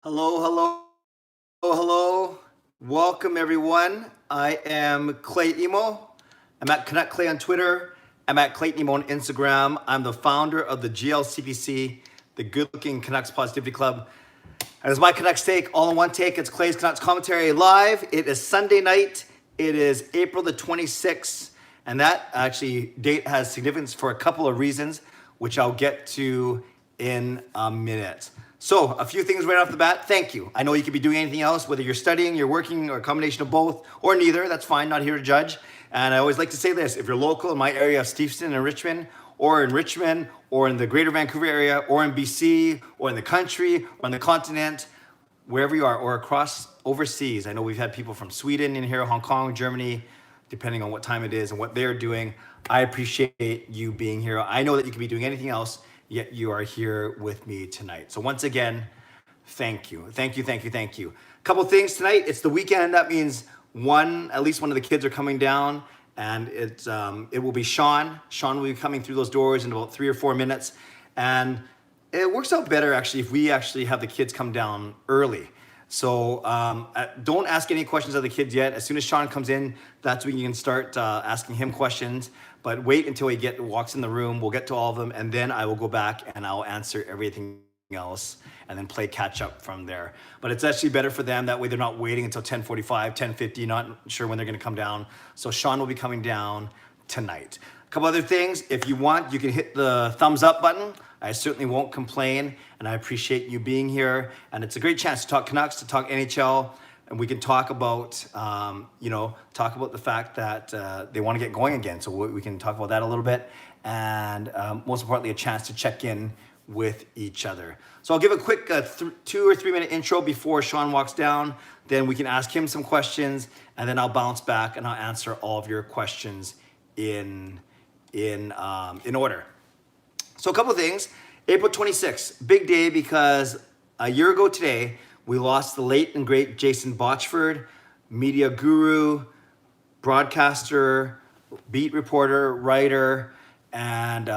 Hello, hello, hello. Welcome, everyone. I am Clay Emo. I'm at Connect Clay on Twitter. I'm at Clayton Emo on Instagram. I'm the founder of the GLCPC, the Good Looking Canucks Positivity Club. And it's my Canucks take, all in one take. It's Clay's Canucks Commentary live. It is Sunday night. It is April the 26th. And that actually date has significance for a couple of reasons, which I'll get to in a minute. So a few things right off the bat. Thank you. I know you could be doing anything else, whether you're studying, you're working, or a combination of both, or neither. That's fine. Not here to judge. And I always like to say this: if you're local in my area of Steveston and Richmond, or in the greater Vancouver area, or in BC, or in the country, or on the continent, wherever you are, or across overseas. I know we've had people from Sweden in here, Hong Kong, Germany, depending on what time it is and what they're doing. I appreciate you being here. I know that you could be doing anything else, yet you are here with me tonight. So once again, thank you. Thank you, thank you, thank you. A couple things tonight. It's the weekend. That means at least one of the kids are coming down, and it will be Sean. Sean will be coming through those doors in about 3 or 4 minutes. And it works out better actually if we actually have the kids come down early. So don't ask any questions of the kids yet. As soon as Sean comes in, that's when you can start asking him questions. But wait until he walks in the room. We'll get to all of them, and then I will go back and I'll answer everything else and then play catch up from there. But it's actually better for them. That way they're not waiting until 10:45, 10:50, not sure when they're going to come down. So Sean will be coming down tonight. A couple other things. If you want, you can hit the thumbs up button. I certainly won't complain, and I appreciate you being here. And it's a great chance to talk Canucks, to talk NHL, and we can talk about, talk about the fact that they want to get going again. So we can talk about that a little bit, and most importantly, a chance to check in with each other. So I'll give a quick 2 or 3 minute intro before Sean walks down. Then we can ask him some questions, and then I'll bounce back and I'll answer all of your questions in order. So a couple of things. April 26th, big day because a year ago today, we lost the late and great Jason Botchford, media guru, broadcaster, beat reporter, writer, and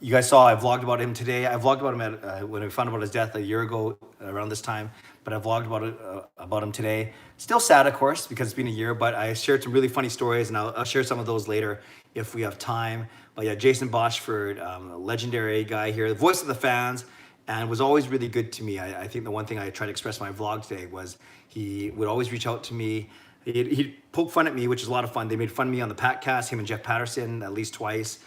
you guys saw I vlogged about him today. I vlogged about him when we found about his death a year ago around this time, but I vlogged about him today. Still sad, of course, because it's been a year, but I shared some really funny stories, and I'll share some of those later if we have time. But yeah, Jason Botchford, a legendary guy here, the voice of the fans, and was always really good to me. I think the one thing I tried to express in my vlog today was he would always reach out to me. He'd poke fun at me, which is a lot of fun. They made fun of me on the Patcast, him and Jeff Patterson, at least twice.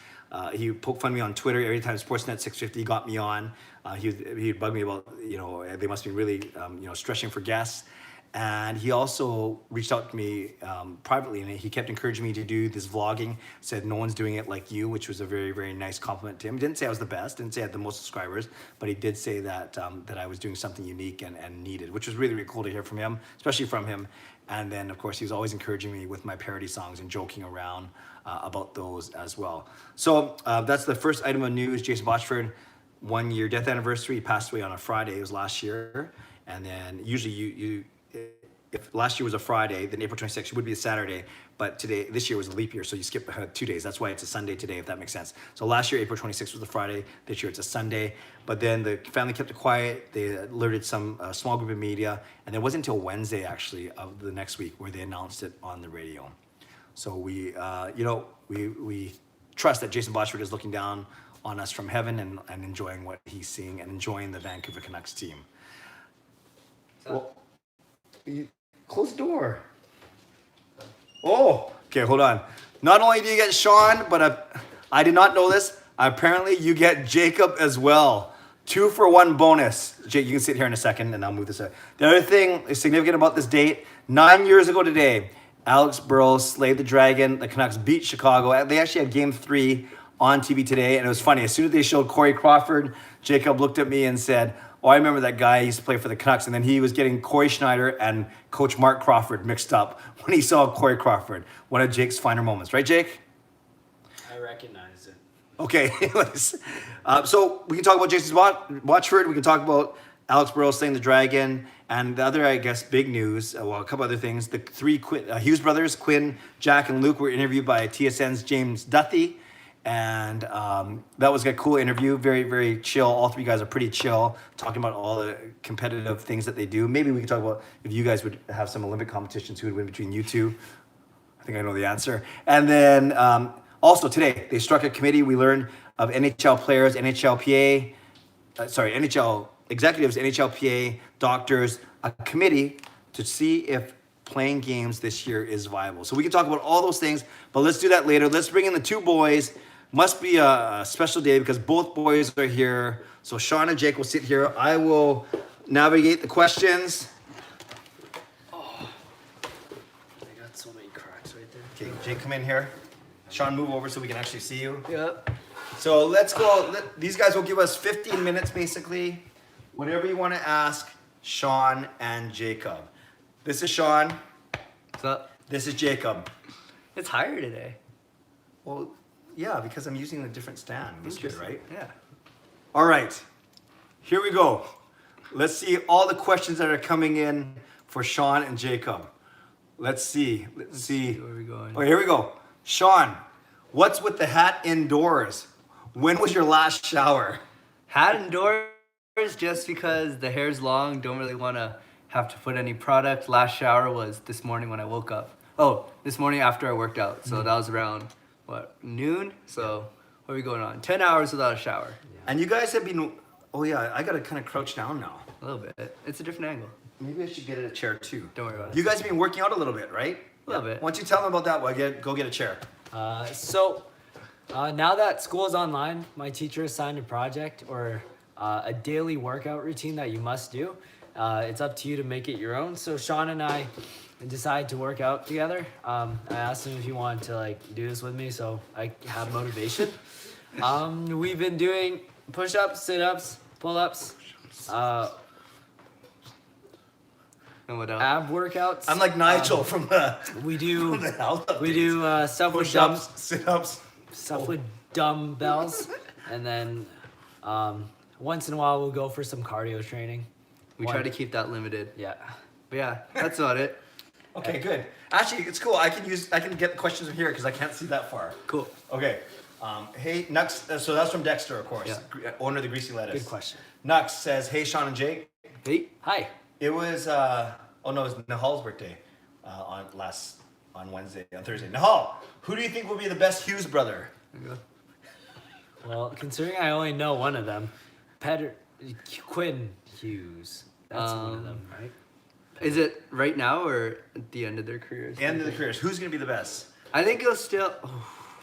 He poked fun at me on Twitter every time Sportsnet 650 got me on. He'd bug me about, they must be really, stretching for guests. And he also reached out to me privately, and he kept encouraging me to do this vlogging. Said no one's doing it like you, which was a very, very nice compliment to him. Didn't say I was the best, didn't say I had the most subscribers, but he did say that that I was doing something unique and needed, which was really, really cool to hear from him, especially from him. And then, of course, he was always encouraging me with my parody songs and joking around about those as well. So that's the first item of news. Jason Botchford, 1 year death anniversary. He passed away on a Friday. It was last year. And then usually if last year was a Friday, then April 26th would be a Saturday, but this year was a leap year, so you skip 2 days. That's why it's a Sunday today, if that makes sense. So last year, April 26th was a Friday. This year, it's a Sunday. But then the family kept it quiet. They alerted some small group of media, and it wasn't until Wednesday, actually, of the next week where they announced it on the radio. So we trust that Jason Botchford is looking down on us from heaven and enjoying what he's seeing and enjoying the Vancouver Canucks team. Well, close the door. Oh, okay, hold on. Not only do you get Sean, but I did not know this. Apparently, you get Jacob as well. 2-for-1 bonus. Jake, you can sit here in a second, and I'll move this up. The other thing is significant about this date. 9 years ago today, Alex Burrows slayed the Dragon. The Canucks beat Chicago. They actually had Game 3 on TV today, and it was funny. As soon as they showed Corey Crawford, Jacob looked at me and said, "Oh, I remember that guy. He used to play for the Canucks." And then he was getting Corey Schneider and Coach Mark Crawford mixed up when he saw Corey Crawford. One of Jake's finer moments. Right, Jake? I recognize it. Okay. So we can talk about Jason Botchford. We can talk about Alex Burrows slaying the Dragon. And the other, I guess, big news, a couple other things. The three Hughes brothers, Quinn, Jack, and Luke, were interviewed by TSN's James Duthie. And that was a cool interview. Very, very chill. All three guys are pretty chill, talking about all the competitive things that they do. Maybe we can talk about if you guys would have some Olympic competitions, who would win between you two. I think I know the answer. And then also today, they struck a committee. We learned of NHL players, NHL executives, NHLPA, doctors, a committee to see if playing games this year is viable. So we can talk about all those things, but let's do that later. Let's bring in the two boys. Must be a special day because both boys are here. So Sean and Jake will sit here. I will navigate the questions. I got so many cracks right there. Okay, Jake, come in here. Sean, move over so we can actually see you. Yep. So let's go. These guys will give us 15 minutes basically. Whatever you want to ask Sean and Jacob. This is Sean. What's up? This is Jacob. It's higher today. Well, yeah, because I'm using a different stand. That's good, right? Yeah. All right. Here we go. Let's see all the questions that are coming in for Sean and Jacob. Let's see. Let's see. Where are we going? Oh, here we go. Sean, what's with the hat indoors? When was your last shower? Hat indoors just because the hair's long. Don't really want to have to put any product. Last shower was this morning when I woke up. Oh, this morning after I worked out. So that was around, noon? So what are we going on? 10 hours without a shower. And you guys have been, oh yeah, I gotta kind of crouch down now. A little bit. It's a different angle. Maybe I should get a chair too. Don't worry about it. You guys have been working out a little bit, right? A little bit. Why don't you tell them about that while I go get a chair. Now that school is online, my teacher assigned a project or a daily workout routine that you must do. It's up to you to make it your own. So Sean and I decided to work out together. I asked him if he wanted to do this with me so I have motivation. We've been doing push-ups, sit-ups, pull-ups, And what else? ab workouts. I'm like Nigel from the We do health updates. we do stuff with dumb Push-ups, sit-ups. stuff with dumbbells, and then once in a while we'll go for some cardio training. We try to keep that limited. Yeah. But yeah, that's about it. Okay, good. Actually, it's cool. I can get the questions from here because I can't see that far. Cool. Okay. Hey, Nux. So that's from Dexter, of course, owner of the Greasy Lettuce. Good question. Nux says, "Hey, Sean and Jake. Hey. Hi. It was it was Nahal's birthday on Thursday. Nahal, who do you think will be the best Hughes brother?" There you go. Well, considering I only know one of them, Quinn Hughes. That's one of them, right? Is it right now or at the end of their careers? End of the careers. Who's gonna be the best? I think it'll still.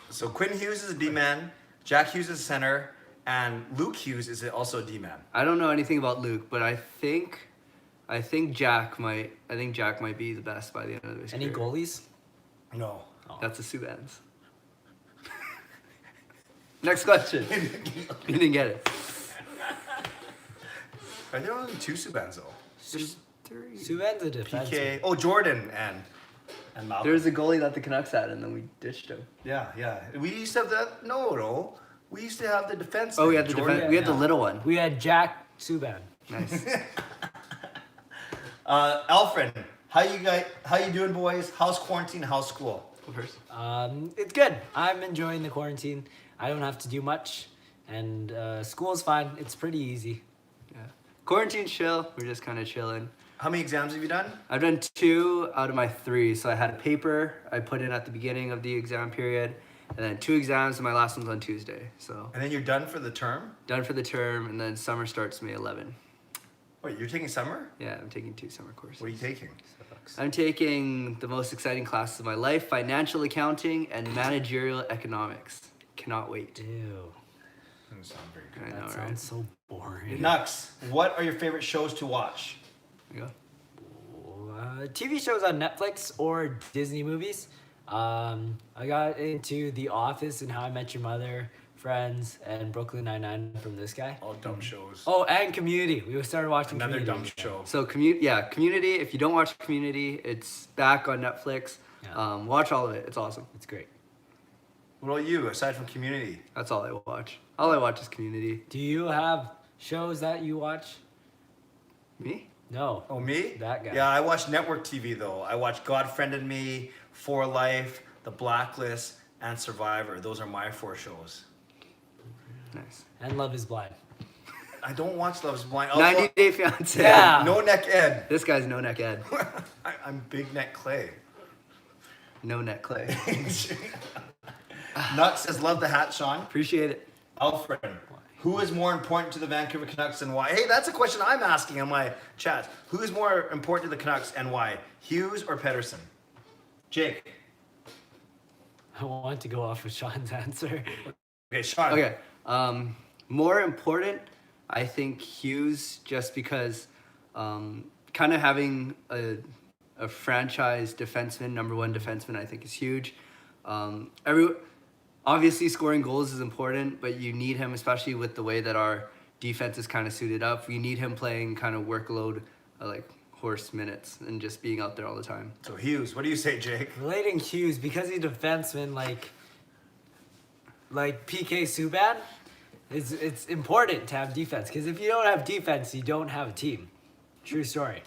So Quinn Hughes is a D-man, Jack Hughes is a center, and Luke Hughes is also a D-man. I don't know anything about Luke, but I think Jack might be the best by the end of his Any career. goalies? No. That's a Subans. Next question. You didn't get it. Are there only two Subans though? There's three. Suvan's a defenseman. PK. Oh, Jordan and Malcolm. There's a goalie that the Canucks had, and then we ditched him. Yeah. We used to have that. No. We used to have the defense. Oh, we had the Jordan. defense. We had the little one. We had Jack Subban. Nice. Alfred, how you doing, boys? How's quarantine? How's school? Go first. It's good. I'm enjoying the quarantine. I don't have to do much, and school's fine. It's pretty easy. Yeah. Quarantine chill. We're just kind of chilling. How many exams have you done? I've done 2 out of my 3. So I had a paper I put in at the beginning of the exam period, and then 2 exams, and my last one's on Tuesday. So And then you're done for the term? done for the term, and then summer starts May 11. Wait, you're taking summer? Yeah, I'm taking 2 summer courses. What are you taking? I'm taking the most exciting classes of my life: financial accounting and managerial economics. Cannot wait. Ew. Doesn't sound very I good. know, That right? sounds so boring. Nux, what are your favorite shows to watch? There you go. TV shows on Netflix or Disney movies. I got into The Office and How I Met Your Mother, Friends, and Brooklyn Nine-Nine from this guy. All dumb shows. Oh, and Community. We started watching Another dumb Community. show. So Community. If you don't watch Community, it's back on Netflix. Yeah. Watch all of it. It's awesome. It's great. What about you, aside from Community? That's all I watch. All I watch is Community. Do you have shows that you watch? Me? No. Oh, me? That guy. Yeah, I watch network TV, though. I watch God Friended Me, For Life, The Blacklist, and Survivor. Those are my 4 shows. Nice. And Love is Blind. I don't watch Love is Blind. 90 Day Fiance. Yeah. No Neck Ed. This guy's no neck Ed. I'm Big Neck Clay. No neck Clay. Nuts says, love the hat, Sean. Appreciate it. Alfred, who is more important to the Vancouver Canucks and why? Hey, that's a question I'm asking in my chat. Who is more important to the Canucks and why? Hughes or Pedersen? Jake. I want to go off with Sean's answer. Okay, Sean. Okay. More important, I think Hughes, just because kind of having a franchise defenseman, number 1 defenseman, I think is huge. Obviously scoring goals is important, but you need him, especially with the way that our defense is kind of suited up. You need him playing kind of workload, like horse minutes, and just being out there all the time. So Hughes, what do you say, Jake? Relating Hughes, because he's a defenseman, like PK Subban, it's important to have defense. Because if you don't have defense, you don't have a team. True story.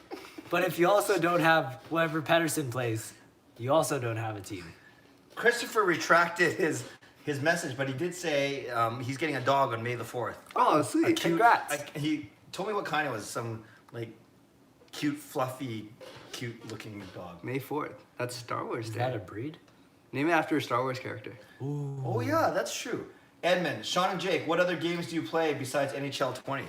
But if you also don't have whoever Pedersen plays, you also don't have a team. Christopher retracted his message, but he did say he's getting a dog on May the 4th. Oh, sweet. Congrats. He told me what kind it was. Some like cute, fluffy, cute-looking dog. May 4th. That's Star Wars Is Day. that a breed? Name it after a Star Wars character. Oh yeah, that's true. Edmund, Sean, and Jake, what other games do you play besides NHL 20?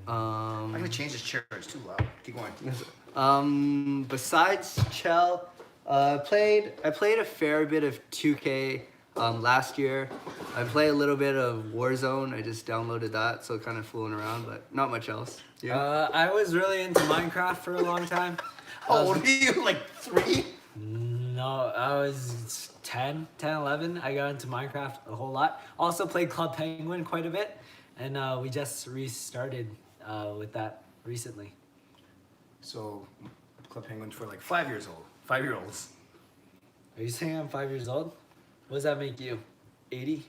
I'm gonna change this chair. It's too loud. Keep going. Besides Chell, I played a fair bit of 2K last year. I play a little bit of Warzone. I just downloaded that, so kind of fooling around, but not much else. Yeah. I was really into Minecraft for a long time. How old are you? Like 3? No, I was 10, 11. I got into Minecraft a whole lot. Also played Club Penguin quite a bit, and we just restarted with that recently. So, Club Penguins for like 5 years old. 5-year-olds. Are you saying I'm 5 years old? What does that make you? 80?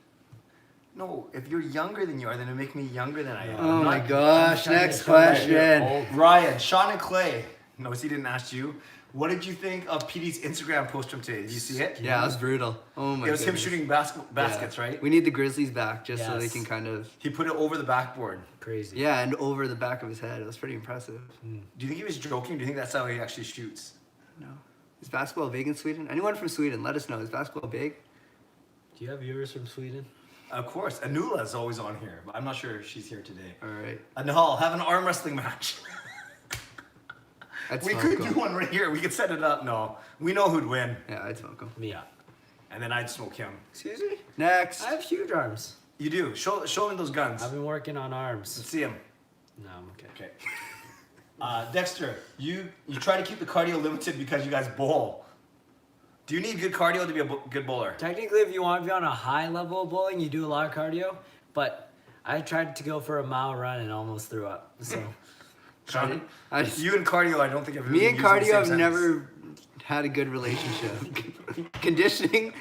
No, if you're younger than you are, then it make me younger than I am. Oh I'm my not- gosh, I'm trying next to come at you. question. Ryan, Sean and Clay. Notice he didn't ask you. What did you think of PD's Instagram post from today? Did you see it? Yeah, it was brutal. Oh my It was him goodness. shooting baskets, Yeah. right? We need the Grizzlies back just so they Yes. can kind of... He put it over the backboard. Crazy. Yeah, and over the back of his head. It was pretty impressive. Do you think he was joking? Do you think that's how he actually shoots? No. Is basketball big in Sweden? Anyone from Sweden, let us know. Is basketball big? Do you have viewers from Sweden? Of course. Anula is always on here, but I'm not sure if she's here today. All right. Nahal, have an arm wrestling match. I'd We smoke could 'em. do one right here. We could set it up. No, we know who'd win, Yeah, I'd smoke him. Yeah. and then I'd smoke him. Excuse me? Next. I have huge arms. You do. Show me those guns. I've been working on Let's arms. see them. No, I'm okay. Okay. Dexter, you try to keep the cardio limited because you guys bowl. Do you need good cardio to be a good bowler? Technically, if you want to be on a high level of bowling, you do a lot of cardio. But I tried to go for a mile run and almost threw up. So Sean, I just- you and cardio, I don't think I've Me and used in the cardio same have sentence. never had a good relationship. Conditioning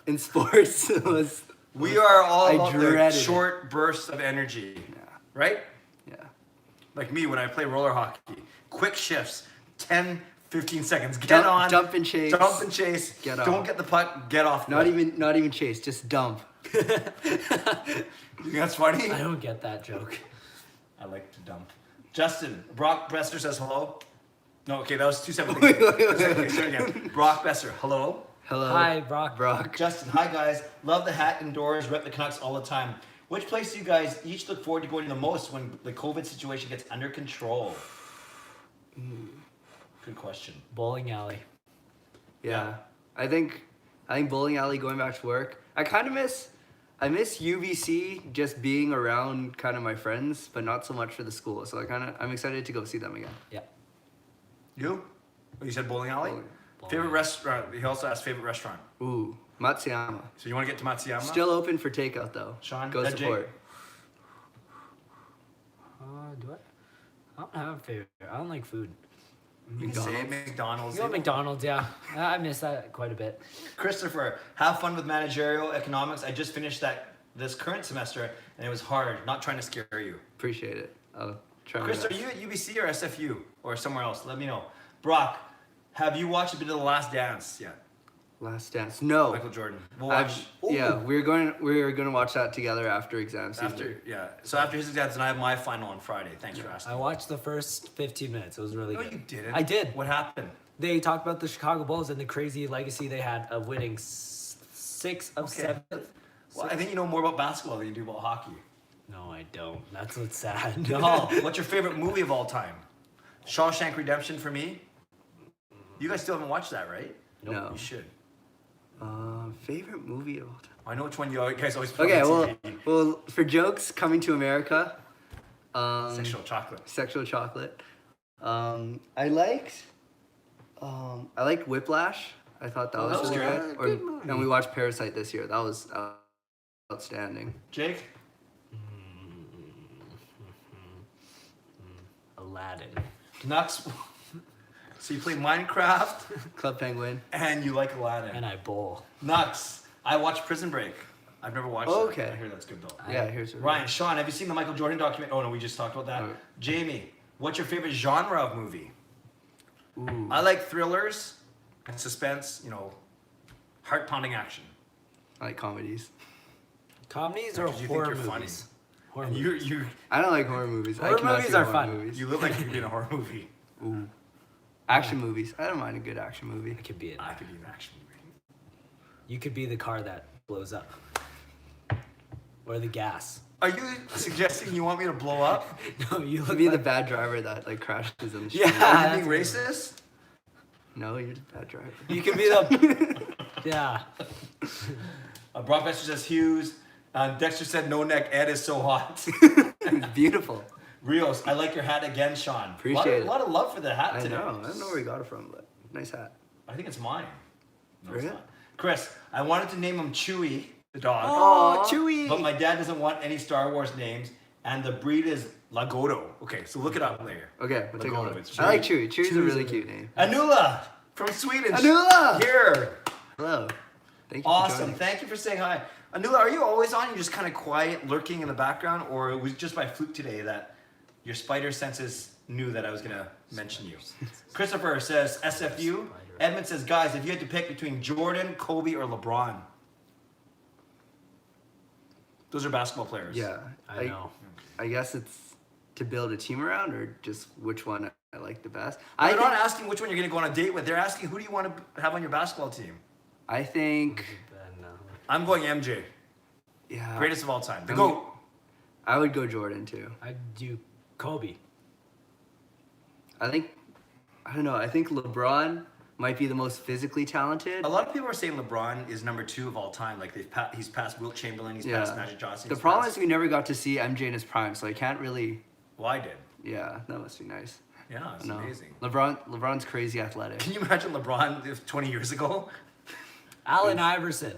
in sports was... We are all I about the dreaded it. short bursts of energy, right? Yeah. Like me when I play roller hockey. Quick shifts, 10, 15 seconds. Get on. Dump and chase. Dump and chase. Get Don't off. get the puck. Get off. Not even chase, just dump. You think that's funny? I don't get that joke. I like to dump. Justin, Brock Besser says hello. No, okay, that was 2 separate Wait, things. wait, wait, Okay, start again. Brock Besser, hello. Hello. Hi, Brock. Brock. Justin, hi guys. Love the hat indoors. Rep the Canucks all the time. Which place do you guys each look forward to going the most when the COVID situation gets under control? Good question. Bowling alley. Yeah. I think bowling alley, going back to work. I miss UBC just being around kind of my friends, but not so much for the school. So I'm excited to go see them again. Yeah. You? Oh, you said bowling alley? Bowling. Favorite restaurant. He also asked favorite restaurant. Ooh, Matsuyama. So you want to get to Matsuyama? Still open for takeout though. Sean, go that support. Do I don't have a favorite. I don't like food. You can say McDonald's. You go to McDonald's, yeah. I miss that quite a bit. Christopher, have fun with managerial economics. I just finished this current semester and it was hard. Not trying to scare you. Appreciate it. I'll try my Chris, are best. you at UBC or SFU or somewhere else? Let me know. Brock, have you watched a bit of The Last Dance yet? Last Dance. No. Michael Jordan. We'll I've- watch. yeah, Ooh. we're going to watch that together after exam season. So after his exams, and I have my final on Friday. Thanks for I asking. watched the first 15 minutes. It was really No, good. you didn't. I did. What happened? They talked about the Chicago Bulls and the crazy legacy they had of winning 6 of Okay. 7. Well, I think you know more about basketball than you do about hockey. No, I don't. That's what's sad. No. What's your favorite movie of all time? Shawshank Redemption for me. You guys still haven't watched that, right? No. You should. Favorite movie of all time. I know which one you guys always put Okay, on well, TV. well, for jokes, Coming to America. Sexual Chocolate. Sexual Chocolate. I liked Whiplash. I thought that was that was really good. good. Good movie. And we watched Parasite this year. That was outstanding. Jake? Aladdin. Canucks. So you play Minecraft Club Penguin. and you like Aladdin. And I bowl. Nux. I watched Prison Break. I've never watched Oh, that. okay. I hear that's good though. Yeah, here's Ryan, Sean, have you seen the Michael Jordan document? Oh no, we just talked about that. Oh. Jamie, what's your favorite genre of movie? Ooh. I like thrillers and suspense, heart-pounding action. I like comedies. Comedies or 'Cause you think horror you're movies? funny. Horror And movies. you I don't like horror movies. I Horror cannot movies do are horror fun. Movies. you look like you could be in a horror movie. Ooh. Action movies. I don't mind a good action movie. It could be I could be in an action movie. You could be the car that blows up. Or the gas. Are you suggesting you want me to blow up? No, you To look be like... the bad driver that like crashes in the street. Yeah. Are you being racist? No, you're the bad driver. You could be the... Yeah. Brock Bester says Hughes. Dexter said no neck. Ed is so hot. It's beautiful. Rios, I like your hat again, Sean. Appreciate a it. lot of love for the hat I today. know. I don't know where you got it from, but nice hat. I think it's mine. No, For it's real? not. Chris, I wanted to name him Chewie, the dog. Oh, Aw. Chewy. But my dad doesn't want any Star Wars names, and the breed is Lagodo. Okay, so look it up later. Okay, we'll take a Lagoda, look. it's I like Chewy. Chewy. Chewy's a really cute name. Anula from Sweden. Anula! Here. Hello. Thank you for Awesome. joining. Thank you for saying hi. Anula, are you always on? You're just kind of quiet, lurking in the background, or it was just by fluke today that your spider senses knew that I was going to mention you? Christopher says SFU. Edmund says, guys, if you had to pick between Jordan, Kobe, or LeBron, those are basketball players. Yeah. I know. I guess it's to build a team around or just which one I like the best. They're not asking which one you're going to go on a date with. They're asking who do you want to have on your basketball team. I think, I'm going MJ. yeah. Greatest of all time. The I'm- GOAT. I would go Jordan too. I'd do Kobe. I don't know. I think LeBron might be the most physically talented. A lot of people are saying LeBron is number 2 of all time. Like he's passed Wilt Chamberlain, he's passed Magic Johnson. The he's problem passed- is we never got to see MJ in his prime, so I can't really. Well, I did. Yeah, that must be nice. Yeah, it's No. amazing. LeBron's crazy athletic. Can you imagine LeBron 20 years ago? Allen Iverson.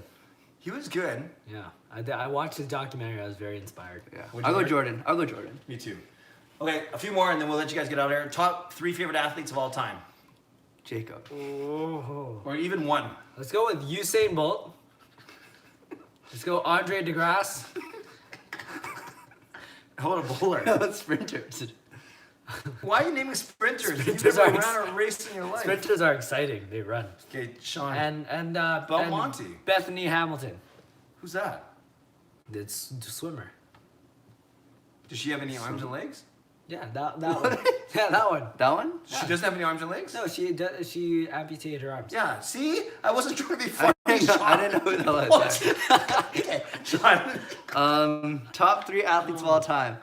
He was good. Yeah. I watched his documentary. I was very inspired. Yeah, Would I'll you go agree? Jordan. I'll go Jordan. Me too. Okay, a few more and then we'll let you guys get out of here. Top 3 favorite athletes of all time. Jacob. Oh. Or even one. Let's go with Usain Bolt. Let's go Andre DeGrasse. How about a bowler? No, sprinters. Why are you naming sprinters? Sprinters You've never are ran a race in your life. Sprinters are exciting. They run. Okay, Sean. And Belmonte. and Bethany Hamilton. Who's that? It's the swimmer. Does she have any arms and legs? Yeah, that one. Yeah, that one. That one? She doesn't have any arms and legs? No, she amputated her arms. Yeah, see? I wasn't trying to be funny, I Sean. didn't know who that was. What? Okay, Sean. Top 3 athletes of all time.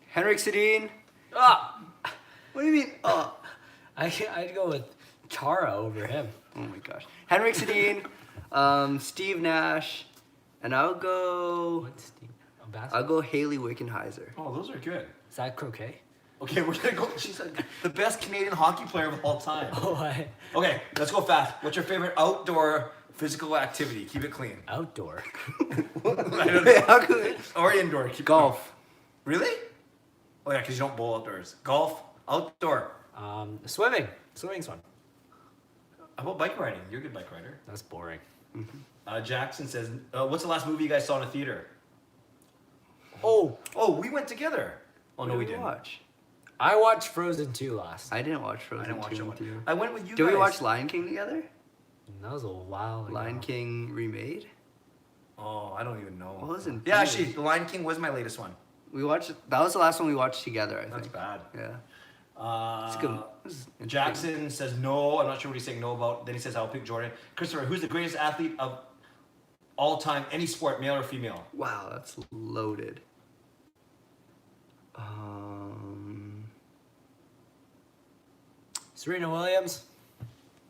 Henrik Sedin. Ah, What do you mean? Oh. I'd go with Chara over him. Oh my gosh. Henrik Sedin, Steve Nash, and I'll go Haley Wickenheiser. Oh, those are good. Is that croquet? Okay, we're gonna go. She's like the best Canadian hockey player of all time. Oh, I Okay, let's go fast. What's your favorite outdoor physical activity? Keep it clean. outdoor. I don't know. How could Or indoor. Keep golf? Really? Oh yeah, because you don't bowl outdoors. Golf, outdoor. Swimming. Swimming's fun. How about bike riding? You're a good bike rider. That's boring. Jackson says, what's the last movie you guys saw in a theater? Oh, Oh, we went together. Oh no, What we did didn't. watch? I watched Frozen 2 last. I didn't watch Frozen I didn't watch 2 that with you. one. I went with you Did guys. we watch Lion King together? That was a while ago. Lion King remade. Oh, I don't even know. What was it? Yeah, actually, The Lion King was my latest one. We watched. That was the last one we watched together. I That's think. bad. Yeah. It's good. It's interesting. Jackson says no. I'm not sure what he's saying no about. Then he says I'll pick Jordan. Christopher, who's the greatest athlete of all time, any sport, male or female? Wow, that's loaded. Serena Williams.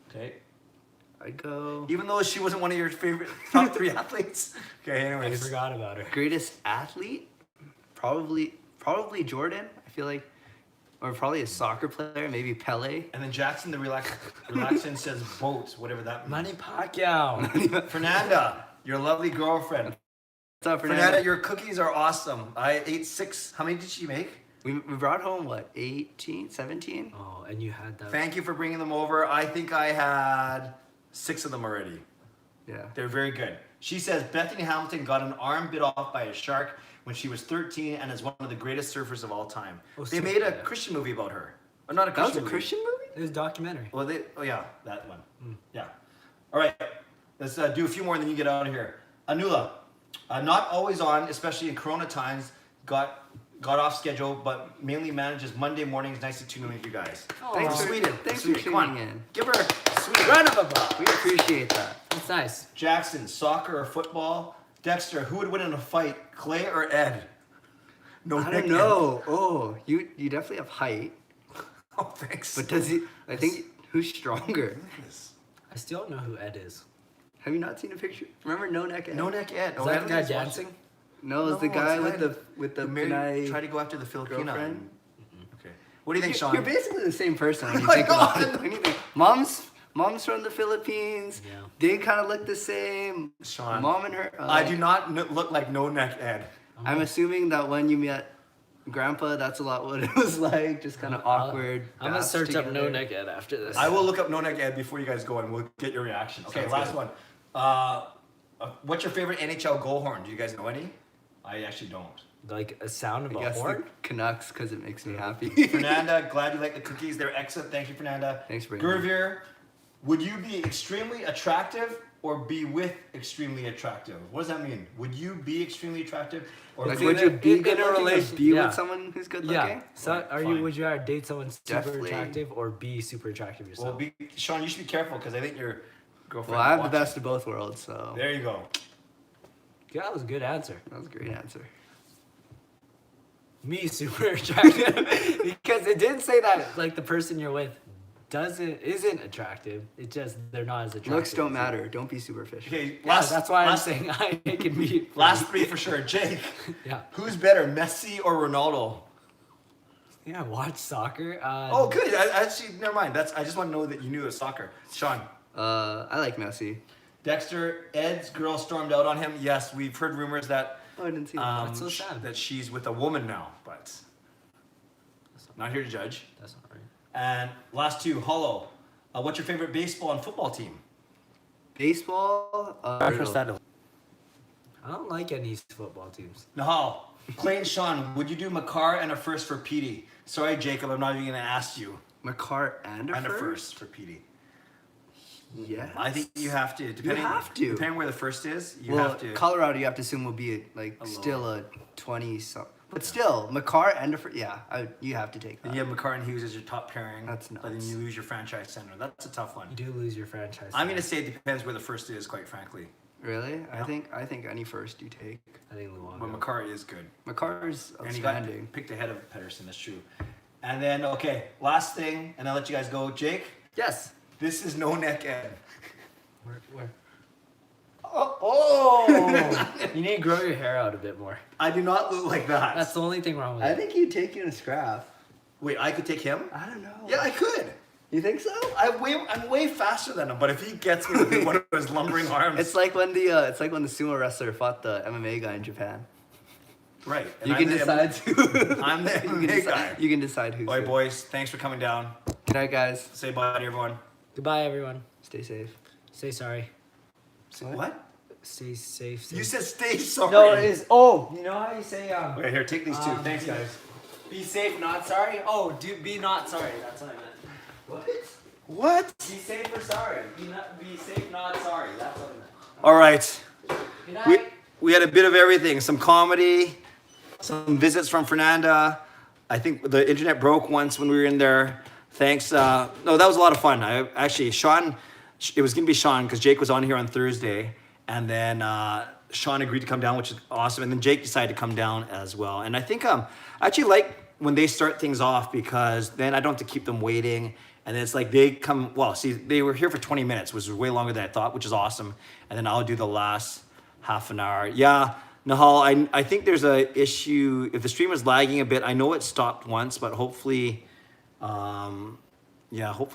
Okay. I'd go Even though she wasn't one of your favorite top 3 athletes. Okay, I anyways. forgot about her. greatest athlete. Probably Jordan. I feel like, or probably a soccer player. Maybe Pele. And then Jackson, the relaxing says boat, whatever that means. Manny Pacquiao. Fernanda, your lovely girlfriend. What's up, Fernanda, Fernanda? your cookies are awesome. I ate 6. How many did she make? We brought home what 18, 17? Oh, and you had that. Thank you for bringing them over. I think I had 6 of them already. Yeah. They're very good. She says Bethany Hamilton got an arm bit off by a shark when she was 13 and is one of the greatest surfers of all time. Oh, They so- made a yeah. Christian movie about her. Or not a That Christian was a movie. Christian movie. It was a documentary. Well, yeah, that one. Yeah. All right. Let's do a few more and then you get out of here. Anula, not always on, especially in Corona times, got off schedule, but mainly manages Monday mornings. Nice to tune in with you guys. Thanks From for- Sweden. thanks for Sweden. Come on. tuning in. Give her a sweet Round of applause. We appreciate that. That's nice. Jackson, soccer or football? Dexter, who would win in a fight, Clay or Ed? No, I Nick, don't know. Oh, you definitely have height, Ed. Oh, thanks. but does he? I think who's stronger? I still don't know who Ed is. Have you not seen a picture? Remember No Neck Ed? No Neck Ed. Is that the guy dancing? No, it's the No, guy it's with the married, Pinay try to go after the Filipina. girlfriend. Okay. What do you think, Sean? You're basically the same person when you Oh my think about it. God. When you think, mom's from the Philippines. Yeah. They kind of look the same. Sean, Mom and her. I do not look like No Neck Ed. I'm assuming that when you met Grandpa, that's a lot what it was like. Just kind of awkward. I'm gonna baths search up together. No Neck Ed after this. I will look up No Neck Ed before you guys go and we'll get your reaction. Okay, Sounds last good. one. What's your favorite NHL goal horn? Do you guys know any? I actually don't. Like a sound of I a guess horn. the Canucks because it makes me happy. Fernanda, glad you like the cookies. They're excellent. Thank you, Fernanda. Thanks for bringing them. Gurveer, would you be extremely attractive or be with extremely attractive? What does that mean? Would you be extremely attractive or Like, be would with you be in a good looking or relation- be yeah. with someone who's good looking? Yeah. So Right, are fine. you? Would you rather date someone super Definitely. attractive or be super attractive yourself? Well, Sean, you should be careful because I think your girlfriend. Well, I have the watching. best of both worlds, so There you go. Yeah, that was a good answer. that was a great answer. Me super attractive because it didn't say that like the person you're with isn't attractive. It just they're not as attractive. Looks don't as you. matter. Don't be superficial. Okay, Yeah, that's why I'm last, saying I can be. last 3 for sure. Jake, Yeah. who's better, Messi or Ronaldo? Yeah, watch soccer. Oh, good. Actually, never mind. I just want to know that you knew it was soccer. Sean, I like Messi. Dexter, Ed's girl stormed out on him. Yes, we've heard rumors that Oh, I didn't see that. That's so sad. that she's with a woman now, but not here to judge. That's not right. And last 2, Hollow. What's your favorite baseball and football team? Baseball. I don't like any football teams. Nahal, Clay and Sean, would you do Makar and a first for Petey? Sorry, Jacob, I'm not even going to ask you. McCart and a first for Petey. Yeah. I think you have to. Depending, have to. Depending where the first is, you well, have to. Colorado, you have to assume will be like still a 20 something. But still, McCart and a you have to take that. And you have McCarr and Hughes as your top pairing. That's But then nuts. you lose your franchise center. That's a tough one. You do lose your franchise. I'm going to say it depends where the first is, quite frankly. Really? Yeah. I think any first you take. I think Luongo. But McCarr is good. McCart's And he got outstanding. picked ahead of Pedersen, that's true. And then, okay, last thing, and I'll let you guys go. Jake, Yes. this is No Neck Ed. Where? Oh! You need to grow your hair out a bit more. I do not look like that. That's the only thing wrong with I it. think he'd take you in a scrap. Wait, I could take him? I don't know. Yeah, I could. You think so? I'm way faster than him, but if he gets me with one of his lumbering arms, It's like when the sumo wrestler fought the MMA guy in Japan. right. and You I'm can the- decide who. I'm the you, can MMA decide, guy. you can decide who's. All right, who. boys, thanks for coming down. Good night, guys. Say bye to everyone. Goodbye, everyone. Stay safe. Say sorry. Say what? Stay safe. You said stay sorry. No, it is. Oh, you know how you say Okay, here, take these two. Thanks, guys. Be safe, not sorry. Oh, be not sorry. That's what I meant. What? What? Be safe or sorry. Be safe, not sorry. That's what I meant. All right. Good night. We had a bit of everything. Some comedy, some visits from Fernanda. I think the internet broke once when we were in there. Thanks. No, that was a lot of fun. Sean, it was going to be Sean because Jake was on here on Thursday. And then Sean agreed to come down, which is awesome. And then Jake decided to come down as well. And I think I actually like when they start things off because then I don't have to keep them waiting. And then it's like they come, well, see, they were here for 20 minutes, which was way longer than I thought, which is awesome. And then I'll do the last half an hour. Yeah, Nahal, I think there's a issue. If the stream is lagging a bit, I know it stopped once, but hopefully, hopefully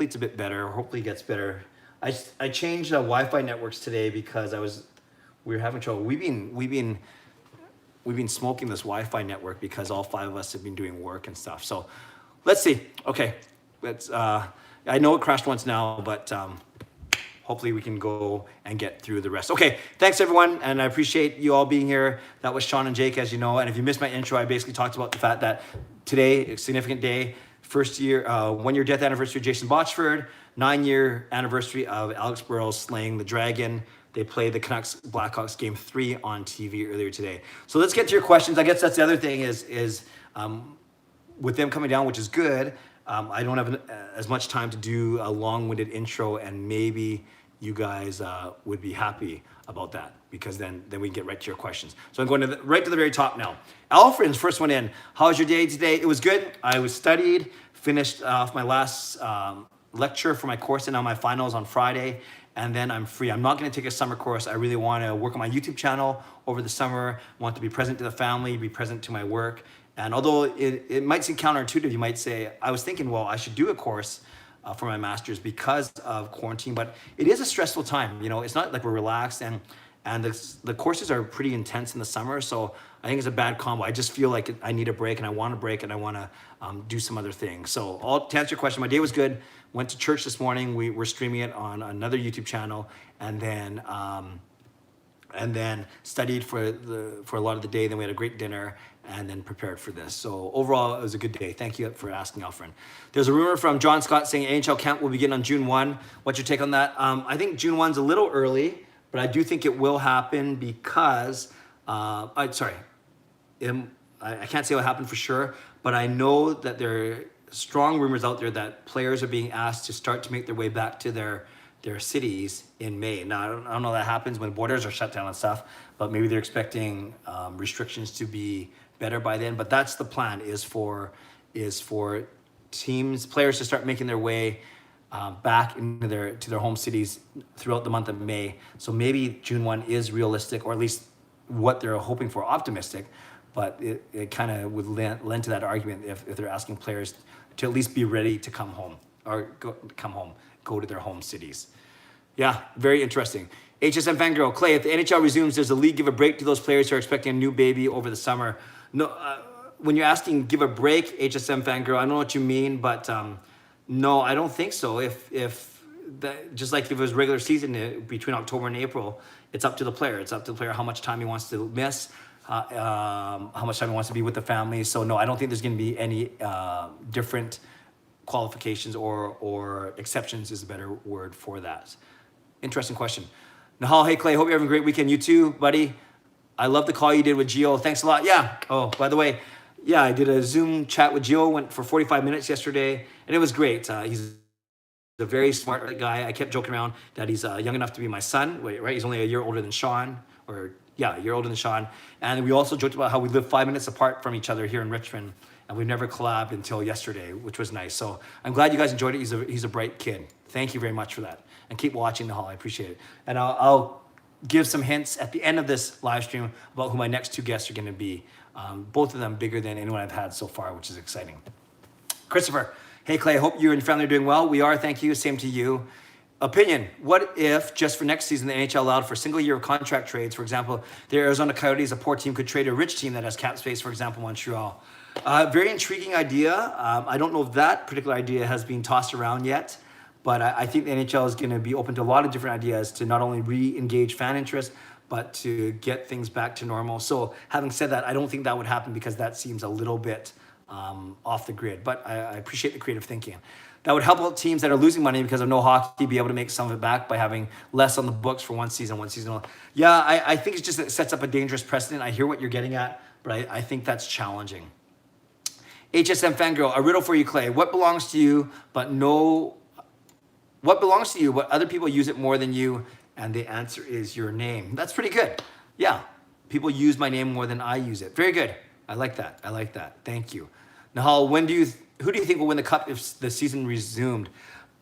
it's a bit better. Hopefully it gets better. I changed Wi-Fi networks today because we were having trouble. We've been smoking this Wi-Fi network because all 5 of us have been doing work and stuff. So let's see. Okay, I know it crashed once now, but hopefully we can go and get through the rest. Okay, thanks everyone, and I appreciate you all being here. That was Sean and Jake, as you know. And if you missed my intro, I basically talked about the fact that today, a significant day, 1 year death anniversary of Jason Botchford, 9-year anniversary of Alex Burrows slaying the Dragon. They played the Canucks Blackhawks game 3 on TV earlier today. So let's get to your questions. I guess that's the other thing is with them coming down, which is good. I don't have as much time to do a long-winded intro, and maybe you guys would be happy about that because then we can get right to your questions. So I'm going right to the very top now. Alfred's first one in. How was your day today? It was good. I was studied, finished off my last lecture for my course, and now my finals on Friday, and then I'm free. I'm not going to take a summer course. I really want to work on my YouTube channel over the summer. I want to be present to the family, be present to my work. And although it might seem counterintuitive, you might say, I was thinking, well, I should do a course for my master's because of quarantine, but it is a stressful time. You know, it's not like we're relaxed, and the courses are pretty intense in the summer. So I think it's a bad combo. I just feel like I need a break, and I want a break, and I want to do some other things. So to answer your question, my day was good. Went to church this morning. We were streaming it on another YouTube channel, and then studied for a lot of the day. Then we had a great dinner, and then prepared for this. So overall, it was a good day. Thank you for asking, Alfred. There's a rumor from John Scott saying NHL camp will begin on June 1. What's your take on that? I think June 1's a little early, but I do think it will happen because, I can't say what happened for sure, but I know that there are strong rumors out there that players are being asked to start to make their way back to their cities in May. Now, I don't know that happens when borders are shut down and stuff, but maybe they're expecting restrictions to be better by then. But that's the plan, is for players to start making their way back into their home cities throughout the month of May. So maybe June 1 is realistic, or at least what they're hoping for, optimistic. But it kind of would lend to that argument if they're asking players to at least be ready to come home, or go to their home cities. Yeah, very interesting. HSM Fangirl, Clay, if the NHL resumes, does the league give a break to those players who are expecting a new baby over the summer? No, when you're asking give a break, HSM Fangirl, I don't know what you mean, but no, I don't think so. Just like if it was regular season between October and April, it's up to the player. It's up to the player how much time he wants to miss, how much time he wants to be with the family. So no, I don't think there's going to be any different qualifications or exceptions is a better word for that. Interesting question. Nahal, hey Clay, hope you're having a great weekend. You too, buddy. I love the call you did with Gio. Thanks a lot. Yeah. Oh, by the way, yeah, I did a Zoom chat with Gio, went for 45 minutes yesterday, and it was great. He's a very smart guy. I kept joking around that he's young enough to be my son, right? He's only a year older than Sean, a year older than Sean. And we also joked about how we live 5 minutes apart from each other here in Richmond, and we've never collabed until yesterday, which was nice. So I'm glad you guys enjoyed it. He's a bright kid. Thank you very much for that. And keep watching Nahal. I appreciate it. And I'll give some hints at the end of this live stream about who my next 2 guests are going to be. Both of them bigger than anyone I've had so far, which is exciting. Christopher, hey Clay, hope you and your family are doing well. We are, thank you. Same to you. Opinion, what if just for next season the NHL allowed for a single year of contract trades? For example, the Arizona Coyotes, a poor team, could trade a rich team that has cap space, for example, Montreal. Very intriguing idea. I don't know if that particular idea has been tossed around yet, but I think the NHL is going to be open to a lot of different ideas to not only re-engage fan interest, but to get things back to normal. So having said that, I don't think that would happen because that seems a little bit off the grid. But I appreciate the creative thinking. That would help out teams that are losing money because of no hockey be able to make some of it back by having less on the books for one season. Yeah, I think it's just it sets up a dangerous precedent. I hear what you're getting at, but I think that's challenging. HSM Fangirl, a riddle for you, Clay. What belongs to you, but other people use it more than you? And the answer is your name. That's pretty good. Yeah, people use my name more than I use it. Very good. I like that. Thank you. Nahal, who do you think will win the cup if the season resumed?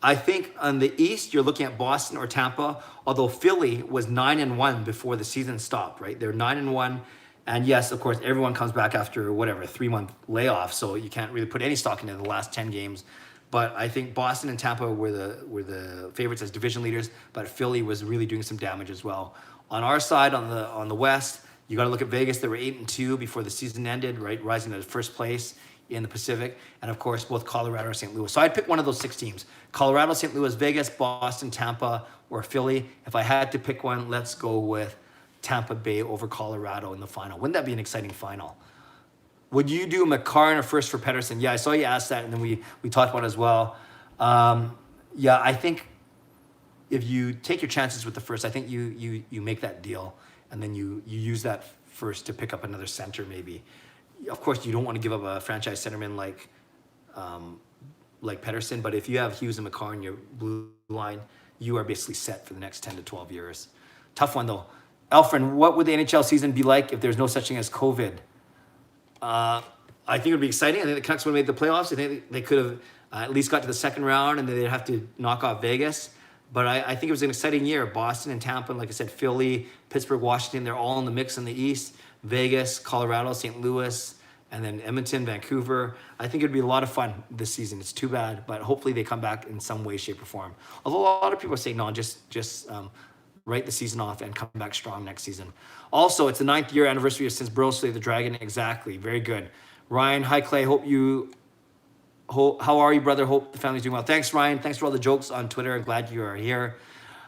I think on the East, you're looking at Boston or Tampa, although Philly was 9-1 before the season stopped, right? They're 9-1. And yes, of course, everyone comes back after a 3-month layoff, so you can't really put any stock into the last 10 games. But I think Boston and Tampa were the favorites as division leaders, but Philly was really doing some damage as well. On our side, on the West, you got to look at Vegas. They were 8-2 before the season ended, right, rising to first place in the Pacific, and of course both Colorado or St. Louis. So I'd pick one of those 6 teams: Colorado, St. Louis, Vegas, Boston, Tampa, or Philly. If I had to pick one, let's go with Tampa Bay over Colorado in the final. Wouldn't that be an exciting final? Would you do McCarron or first for Pettersson? Yeah, I saw you ask that, and then we talked about it as well. Yeah, I think if you take your chances with the first, I think you make that deal, and then you use that first to pick up another center maybe. Of course, you don't want to give up a franchise centerman like Pettersson, but if you have Hughes and McCarron in your blue line, you are basically set for the next 10 to 12 years. Tough one though. Alfred, what would the NHL season be like if there's no such thing as COVID? I think it would be exciting. I think the Canucks would have made the playoffs. I think they could have at least got to the second round, and then they'd have to knock off Vegas. But I think it was an exciting year. Boston and Tampa, like I said, Philly, Pittsburgh, Washington, they're all in the mix in the East. Vegas, Colorado, St. Louis, and then Edmonton, Vancouver. I think it'd be a lot of fun this season. It's too bad, but hopefully they come back in some way, shape, or form. Although a lot of people are saying, no, just write the season off and come back strong next season. Also, it's the 9th year anniversary since Burrows slayed the dragon. Exactly. Very good. Ryan, hi, Clay. How are you, brother? Hope the family's doing well. Thanks, Ryan. Thanks for all the jokes on Twitter. I'm glad you are here.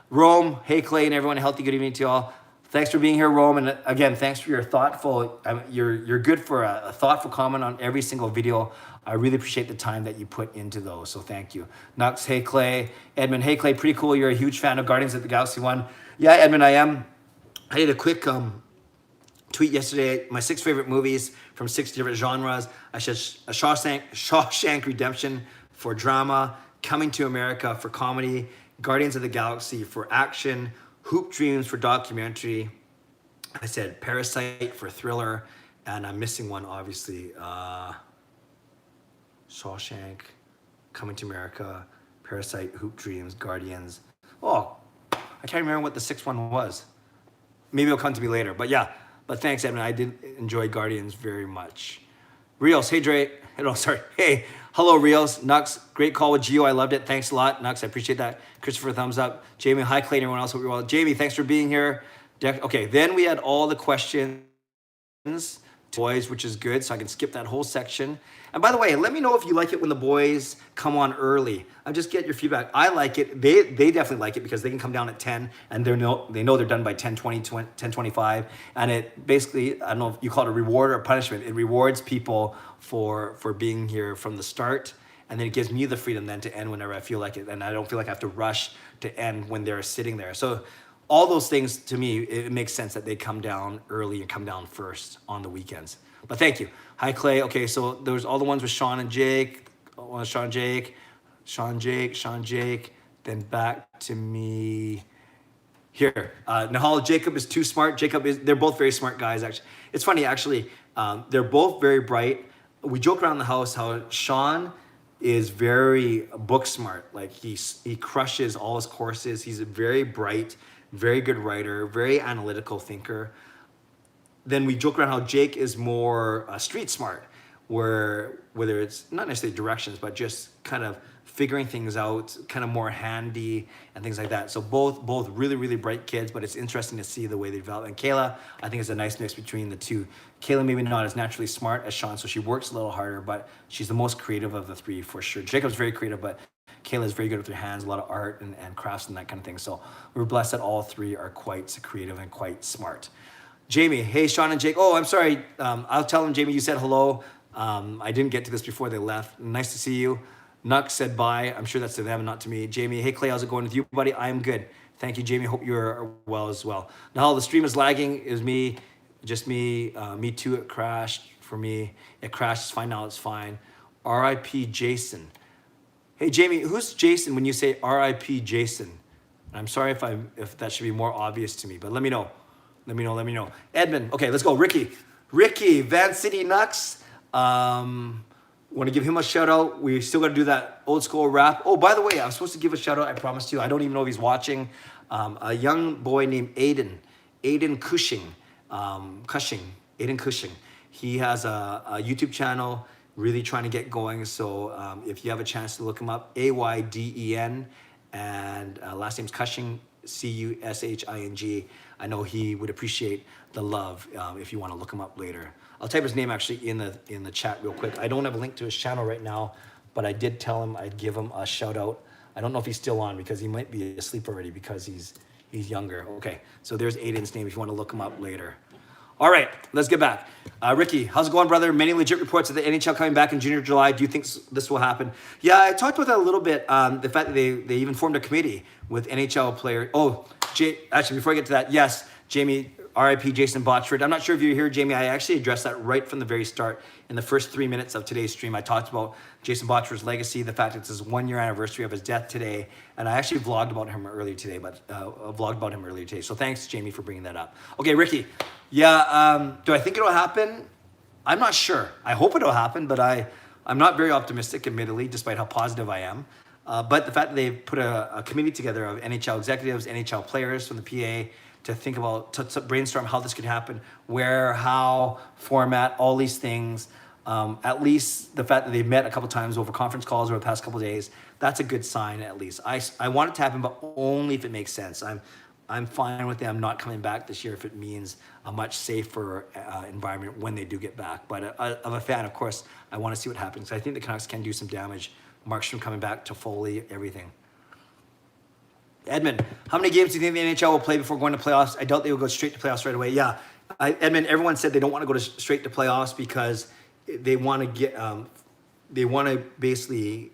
Rome, hey, Clay, and everyone. A healthy good evening to you all. Thanks for being here, Rome. And again, thanks for your thoughtful, you're good for a thoughtful comment on every single video. I really appreciate the time that you put into those. So thank you. Nux, hey, Clay. Edmund, hey, Clay, pretty cool. You're a huge fan of Guardians of the Galaxy 1. Yeah, Edmund, I am. I did a quick tweet yesterday. My 6 favorite movies from 6 different genres. I said Shawshank Redemption for drama, Coming to America for comedy, Guardians of the Galaxy for action, Hoop Dreams for documentary. I said Parasite for thriller, and I'm missing one, obviously. Shawshank, Coming to America, Parasite, Hoop Dreams, Guardians. Oh, I can't remember what the 6th one was. Maybe it'll come to me later. But yeah, but thanks, Edmund. I did enjoy Guardians very much. Rios, hey, Dre. Hey, hello, Rios. Nux, great call with Gio. I loved it. Thanks a lot, Nux. I appreciate that. Christopher, thumbs up. Jamie, hi, Clay, and everyone else. Hope you're well. Jamie, thanks for being here. Okay, then we had all the questions to boys, which is good, so I can skip that whole section. And by the way, let me know if you like it when the boys come on early. I just get your feedback. I like it. They definitely like it because they can come down at 10 and they know they're done by 10:20, 10:25. And it basically, I don't know if you call it a reward or a punishment. It rewards people for being here from the start. And then it gives me the freedom then to end whenever I feel like it. And I don't feel like I have to rush to end when they're sitting there. So all those things, to me, it makes sense that they come down early and come down first on the weekends. But thank you. Hi, Clay. Okay, so there's all the ones with Sean and Jake. Sean, Jake. Then back to me here. Nahal, Jacob is too smart. They're both very smart guys, actually. It's funny, actually. They're both very bright. We joke around the house how Sean is very book smart. Like he crushes all his courses. He's a very bright, very good writer, very analytical thinker. Then we joke around how Jake is more street smart, where whether it's not necessarily directions, but just kind of figuring things out, kind of more handy and things like that. So both really, really bright kids, but it's interesting to see the way they develop. And Kayla, I think, is a nice mix between the two. Kayla maybe not as naturally smart as Sean, so she works a little harder, but she's the most creative of the three for sure. Jacob's very creative, but Kayla's very good with her hands, a lot of art and crafts and that kind of thing. So we're blessed that all three are quite creative and quite smart. Jamie, hey, Sean and Jake. Oh, I'm sorry. I'll tell them, Jamie, you said hello. I didn't get to this before they left. Nice to see you. Nuck said bye. I'm sure that's to them and not to me. Jamie, hey Clay, how's it going with you, buddy? I am good. Thank you, Jamie. Hope you're well as well. Now the stream is lagging. It was me, just me. Me too. It crashed for me. It crashed. It's fine now. It's fine. R.I.P. Jason. Hey Jamie, who's Jason when you say R.I.P. Jason? I'm sorry if that should be more obvious to me, but let me know. Let me know. Edmund. Okay, let's go. Ricky, Van City Nucks. Want to give him a shout out. We still got to do that old school rap. Oh, by the way, I was supposed to give a shout out. I promised you. I don't even know if he's watching. A young boy named Aiden Cushing. Aiden Cushing. He has a YouTube channel, really trying to get going. So if you have a chance to look him up, Ayden, and last name's Cushing, Cushing. I know he would appreciate the love if you want to look him up later. I'll type his name actually in the chat real quick. I don't have a link to his channel right now, but I did tell him I'd give him a shout out. I don't know if he's still on because he might be asleep already because he's younger. Okay, so there's Aiden's name if you want to look him up later. All right, let's get back. Ricky, how's it going, brother? Many legit reports of the NHL coming back in June or July. Do you think this will happen? Yeah, I talked about that a little bit. The fact that they even formed a committee with NHL players. Oh, actually, before I get to that, yes, Jamie, RIP Jason Botchford. I'm not sure if you're here, Jamie. I actually addressed that right from the very start. In the first 3 minutes of today's stream, I talked about Jason Botchford's legacy, the fact it's his 1 year anniversary of his death today. And I actually vlogged about him earlier today. So thanks, Jamie, for bringing that up. Okay, Ricky. Yeah, do I think it'll happen? I'm not sure. I hope it'll happen, but I'm not very optimistic, admittedly, despite how positive I am. But the fact that they've put a committee together of NHL executives, NHL players from the PA, to think about, to brainstorm how this could happen, where, how, format, all these things. At least the fact that they've met a couple times over conference calls over the past couple of days, that's a good sign at least. I want it to happen, but only if it makes sense. I'm fine with them not coming back this year if it means a much safer environment when they do get back. But I'm a fan, of course. I want to see what happens. I think the Canucks can do some damage. Markstrom coming back, to Foley, everything. Edmund, how many games do you think the NHL will play before going to playoffs? I doubt they will go straight to playoffs right away. Yeah, Edmund, everyone said they don't want to go straight to playoffs because they want to get, they want to basically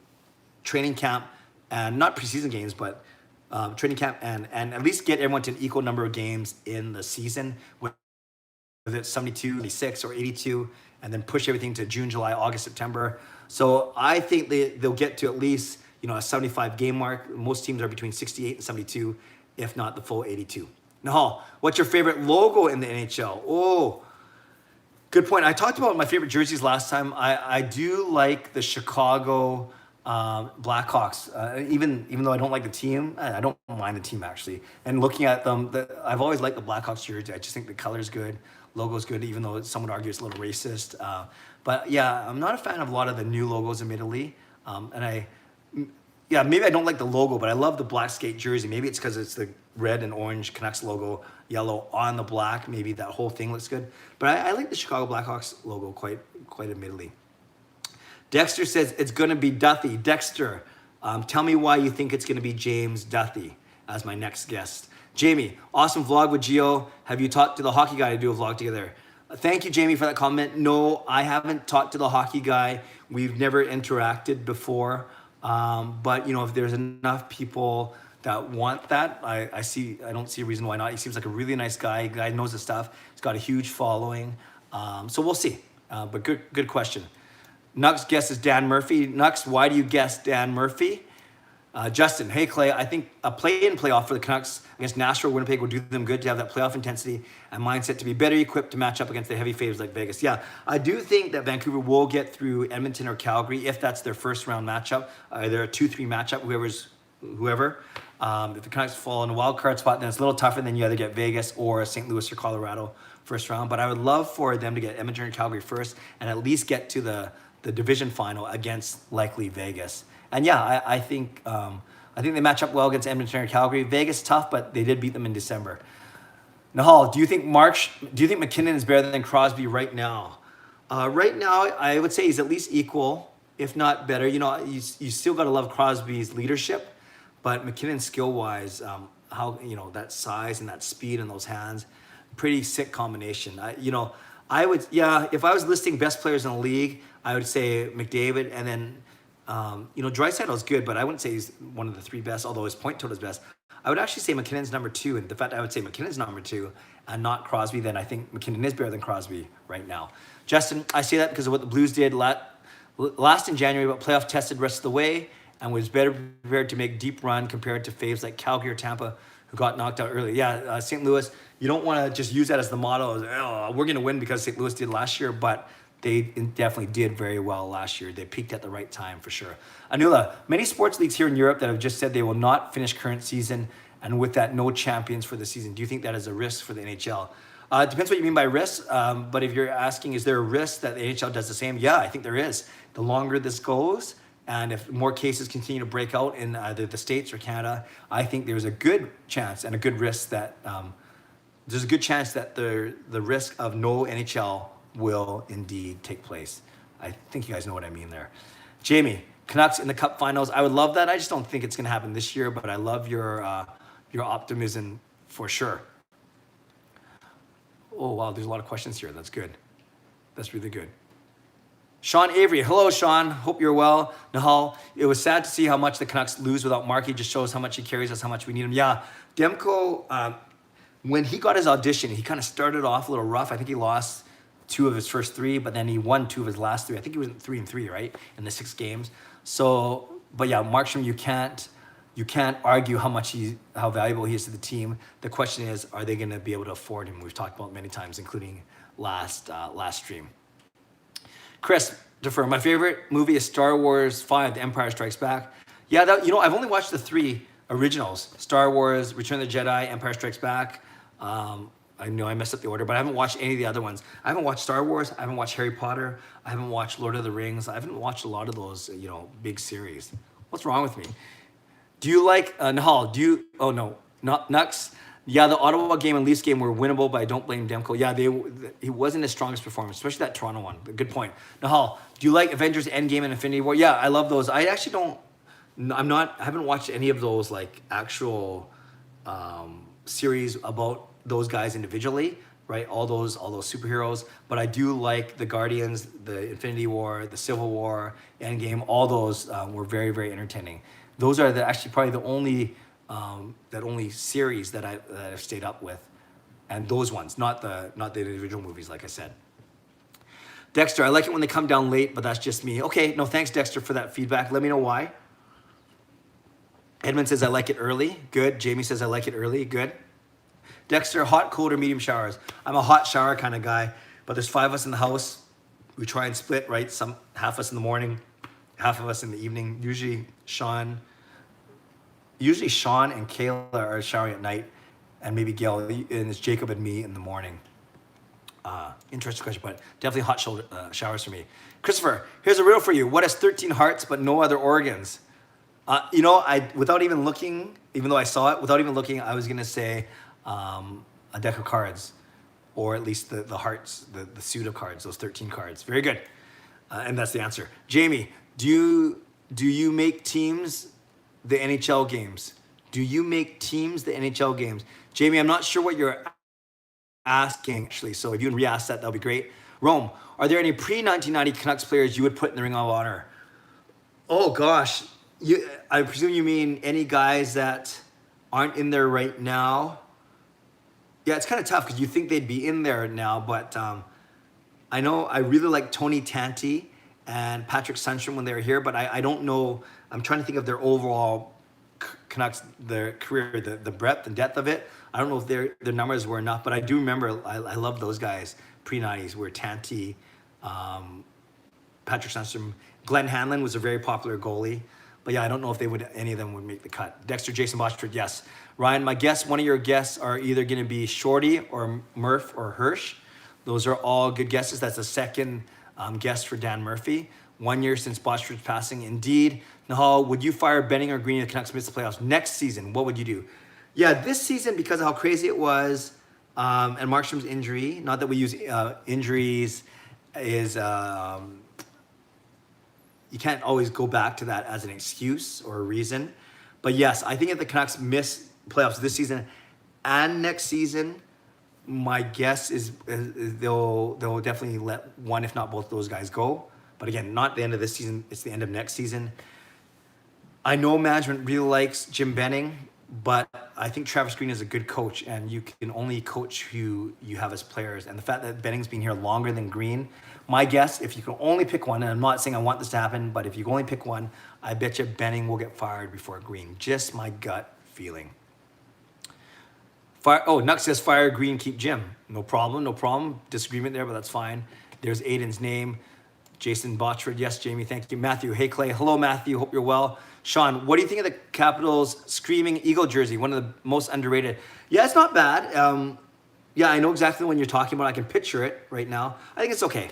training camp and not preseason games, but training camp and at least get everyone to an equal number of games in the season, whether it's 72, 76, or 82, and then push everything to June, July, August, September. So I think they'll get to at least a 75 game mark. Most teams are between 68 and 72, if not the full 82. Nahal, what's your favorite logo in the NHL? Oh, good point. I talked about my favorite jerseys last time. I do like the Chicago Blackhawks. Even though I don't like the team, I don't mind the team actually. And looking at them, I've always liked the Blackhawks jersey. I just think the color's good, logo's good, even though some would argue it's a little racist. But yeah, I'm not a fan of a lot of the new logos, admittedly. Maybe I don't like the logo, but I love the black skate jersey. Maybe it's because it's the red and orange Canucks logo, yellow on the black. Maybe that whole thing looks good. But I like the Chicago Blackhawks logo quite admittedly. Dexter says it's going to be Duthie. Dexter, tell me why you think it's going to be James Duthie as my next guest. Jamie, awesome vlog with Gio. Have you talked to the hockey guy to do a vlog together? Thank you, Jamie, for that comment. No, I haven't talked to the hockey guy. We've never interacted before. But if there's enough people that want that, I don't see a reason why not. He seems like a really nice guy. Guy knows his stuff. He's got a huge following. So we'll see. But good question. Nux guesses Dan Murphy. Nux, why do you guess Dan Murphy? Justin, hey Clay, I think a play-in playoff for the Canucks against Nashville, Winnipeg will do them good to have that playoff intensity and mindset to be better equipped to match up against the heavy favorites like Vegas. Yeah, I do think that Vancouver will get through Edmonton or Calgary if that's their first round matchup. Either a 2-3 matchup, whoever. If the Canucks fall in a wild card spot, then it's a little tougher. Then you either get Vegas or St. Louis or Colorado first round. But I would love for them to get Edmonton or Calgary first and at least get to the division final against likely Vegas. And yeah, I think they match up well against Edmonton and Calgary. Vegas tough, but they did beat them in December. Nahal, do you think Mackinnon is better than Crosby right now? Right now, I would say he's at least equal, if not better. You still got to love Crosby's leadership, but McKinnon skill-wise, how that size and that speed and those hands, pretty sick combination. I would, yeah, if I was listing best players in the league, I would say McDavid, and then, Draisaitl's good, but I wouldn't say he's one of the three best, although his point total is best. I would actually say McKinnon's number two, and the fact I would say McKinnon's number two and not Crosby, then I think McKinnon is better than Crosby right now. Justin, I say that because of what the Blues did last in January, but playoff tested rest of the way and was better prepared to make deep run compared to faves like Calgary or Tampa, who got knocked out early. Yeah, St. Louis, you don't want to just use that as the motto. We're going to win because St. Louis did last year, but they definitely did very well last year. They peaked at the right time for sure. Anula, many sports leagues here in Europe that have just said they will not finish current season, and with that, no champions for the season. Do you think that is a risk for the NHL? It depends what you mean by risk, but if you're asking, is there a risk that the NHL does the same? Yeah, I think there is. The longer this goes, and if more cases continue to break out in either the States or Canada, I think there's a good chance and a good risk that there's a good chance that the risk of no NHL will indeed take place. I think you guys know what I mean there. Jamie, Canucks in the Cup Finals. I would love that. I just don't think it's going to happen this year, but I love your optimism for sure. Oh, wow, there's a lot of questions here. That's good. That's really good. Sean Avery. Hello, Sean. Hope you're well. Nahal, it was sad to see how much the Canucks lose without Markey. Just shows how much he carries us, how much we need him. Yeah, Demko, when he got his audition, he kind of started off a little rough. I think he lost 2 of his first 3, but then he won 2 of his last 3. I think he was 3-3, right, in the 6 games. So, but yeah, Markstrom, you can't argue how valuable he is to the team. The question is, are they going to be able to afford him? We've talked about it many times, including last stream. Chris, defer. My favorite movie is Star Wars 5: The Empire Strikes Back. Yeah, I've only watched the 3 originals: Star Wars, Return of the Jedi, Empire Strikes Back. I know I messed up the order, but I haven't watched any of the other ones. I haven't watched Star Wars. I haven't watched Harry Potter. I haven't watched Lord of the Rings. I haven't watched a lot of those, big series. What's wrong with me? Do you like Nahal? Oh no, not Nux. Yeah, the Ottawa game and Leafs game were winnable, but I don't blame Demko. Yeah, he wasn't his strongest performance, especially that Toronto one. Good point. Nahal, do you like Avengers Endgame and Infinity War? Yeah, I love those. I actually don't. I haven't watched any of those like actual series about those guys individually, right? All those superheroes. But I do like the Guardians, the Infinity War, the Civil War, Endgame. All those were very, very entertaining. Those are actually probably the only series that I've stayed up with, and those ones, not the individual movies, like I said. Dexter, I like it when they come down late, but that's just me. Okay, no, thanks, Dexter, for that feedback. Let me know why. Edmund says I like it early. Good. Jamie says I like it early. Good. Dexter, hot, cold, or medium showers? I'm a hot shower kind of guy, but there's 5 of us in the house. We try and split, right? Half of us in the morning, half of us in the evening. Usually Sean and Kayla are showering at night, and maybe Gail, and it's Jacob and me in the morning. Interesting question, but definitely hot showers for me. Christopher, here's a riddle for you. What has 13 hearts but no other organs? Without even looking, even though I saw it, without even looking, I was going to say a deck of cards, or at least the hearts, the suit of cards, those 13 cards. Very good. And that's the answer. Jamie, do you make teams the NHL games? Do you make teams the NHL games? Jamie, I'm not sure what you're asking, actually, so if you can re-ask that, that'll be great. Rome, are there any pre-1990 Canucks players you would put in the Ring of Honor? Oh, gosh. I presume you mean any guys that aren't in there right now? Yeah, it's kind of tough because you think they'd be in there now, but I know I really like Tony Tanti and Patrick Sundstrom when they were here, but I don't know. I'm trying to think of their overall Canucks, their career, the breadth and depth of it. I don't know if their numbers were enough, but I do remember I love those guys pre-90s where Tanti, Patrick Sundstrom, Glenn Hanlon was a very popular goalie. But yeah, I don't know if any of them would make the cut. Dexter, Jason Boschford, yes. Ryan, my guess, one of your guests are either going to be Shorty or Murph or Hirsch. Those are all good guesses. That's a second guest for Dan Murphy. 1 year since Boschford's passing. Indeed. Nahal, would you fire Benning or Green if the Canucks miss the playoffs? Next season, what would you do? Yeah, this season, because of how crazy it was, and Markstrom's injury, not that we use injuries, is... you can't always go back to that as an excuse or a reason. But yes, I think if the Canucks miss playoffs this season and next season, my guess is they'll definitely let one, if not both, of those guys go. But again, not the end of this season. It's the end of next season. I know management really likes Jim Benning, but I think Travis Green is a good coach, and you can only coach who you have as players. And the fact that Benning's been here longer than Green, my guess, if you can only pick one, and I'm not saying I want this to happen, but if you can only pick one, I bet you Benning will get fired before Green. Just my gut feeling. Nux says fire Green, keep Jim. No problem, no problem. Disagreement there, but that's fine. There's Aiden's name. Jason Botchford, yes, Jamie, thank you. Matthew, hey Clay. Hello, Matthew, hope you're well. Sean, what do you think of the Capitals Screaming Eagle jersey? One of the most underrated. Yeah, it's not bad. Yeah, I know exactly what you're talking about. I can picture it right now. I think it's okay.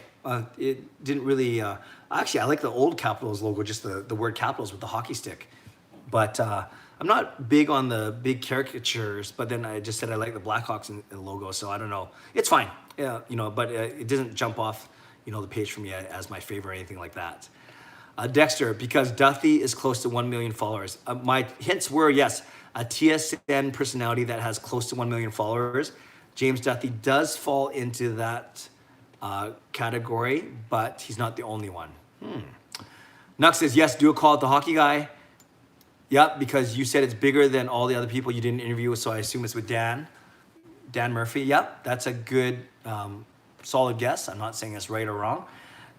It didn't really, actually, I like the old Capitals logo, just the word Capitals with the hockey stick. But I'm not big on the big caricatures, but then I just said I like the Blackhawks in the logo, so I don't know. It's fine, yeah, but it doesn't jump off, the page for me as my favorite or anything like that. Dexter, because Duthie is close to 1 million followers. My hints were, yes, a TSN personality that has close to 1 million followers. James Duthie does fall into that category, but he's not the only one. Nux says, yes, do a call at the hockey guy. Yep, because you said it's bigger than all the other people you didn't interview, so I assume it's with Dan Murphy. Yep, that's a good, solid guess. I'm not saying it's right or wrong.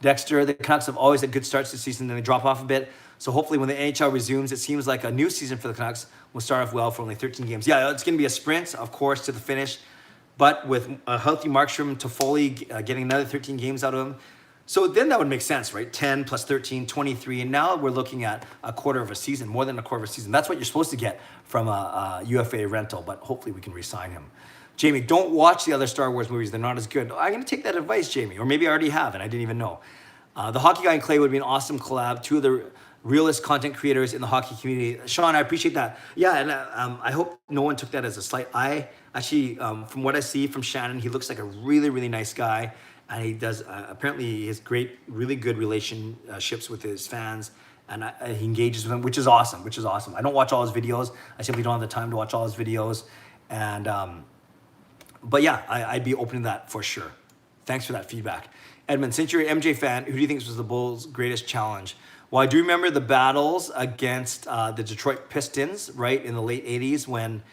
Dexter, the Canucks have always had good starts this season, then they drop off a bit. So hopefully when the NHL resumes, it seems like a new season for the Canucks will start off well for only 13 games. Yeah, it's going to be a sprint, of course, to the finish. But with a healthy Markstrom, Toffoli getting another 13 games out of him. So then that would make sense, right? 10 plus 13, 23. And now we're looking at a quarter of a season, more than a quarter of a season. That's what you're supposed to get from a UFA rental, but hopefully we can re-sign him. Jamie, don't watch the other Star Wars movies. They're not as good. I'm going to take that advice, Jamie. Or maybe I already have, and I didn't even know. The Hockey Guy and Clay would be an awesome collab. Two of the realest content creators in the hockey community. Sean, I appreciate that. Yeah, and I hope no one took that as a slight. I actually, from what I see from Shannon, he looks like a really, really nice guy. And he does, apparently he has really good relationships with his fans. And he engages with them, which is awesome, I don't watch all his videos. I simply don't have the time to watch all his videos. And, but yeah, I'd be open to that for sure. Thanks for that feedback. Edmund, since you're an MJ fan, who do you think was the Bulls' greatest challenge? Well, I do remember the battles against the Detroit Pistons, right, in the late 80s when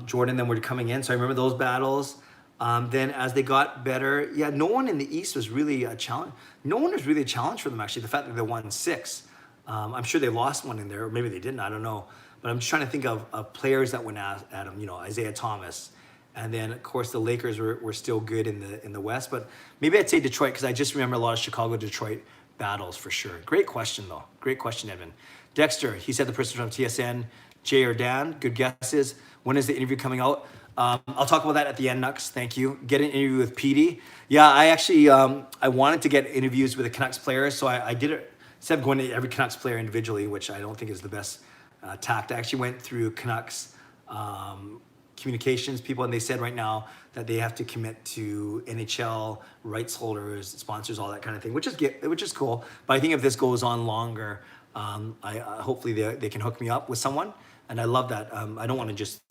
Jordan and them were coming in. So I remember those battles. Then as they got better, yeah, no one in the East was really a challenge. No one was really a challenge for them, actually, the fact that they won 6. I'm sure they lost one in there, or maybe they didn't, I don't know. But I'm just trying to think of players that went at them, Isaiah Thomas. And then, of course, the Lakers were still good in the West. But maybe I'd say Detroit, because I just remember a lot of Chicago-Detroit battles for sure. Great question, though. Great question, Evan. Dexter, he said the person from TSN. Jay or Dan, good guesses. When is the interview coming out? I'll talk about that at the end, Nux. Thank you. Get an interview with Petey. Yeah, I actually, I wanted to get interviews with the Canucks players, so I did it instead of going to every Canucks player individually, which I don't think is the best tact. I actually went through Canucks communications people, and they said right now that they have to commit to NHL rights holders, sponsors, all that kind of thing, which is cool. But I think if this goes on longer, hopefully they can hook me up with someone, and I love that. I don't want to just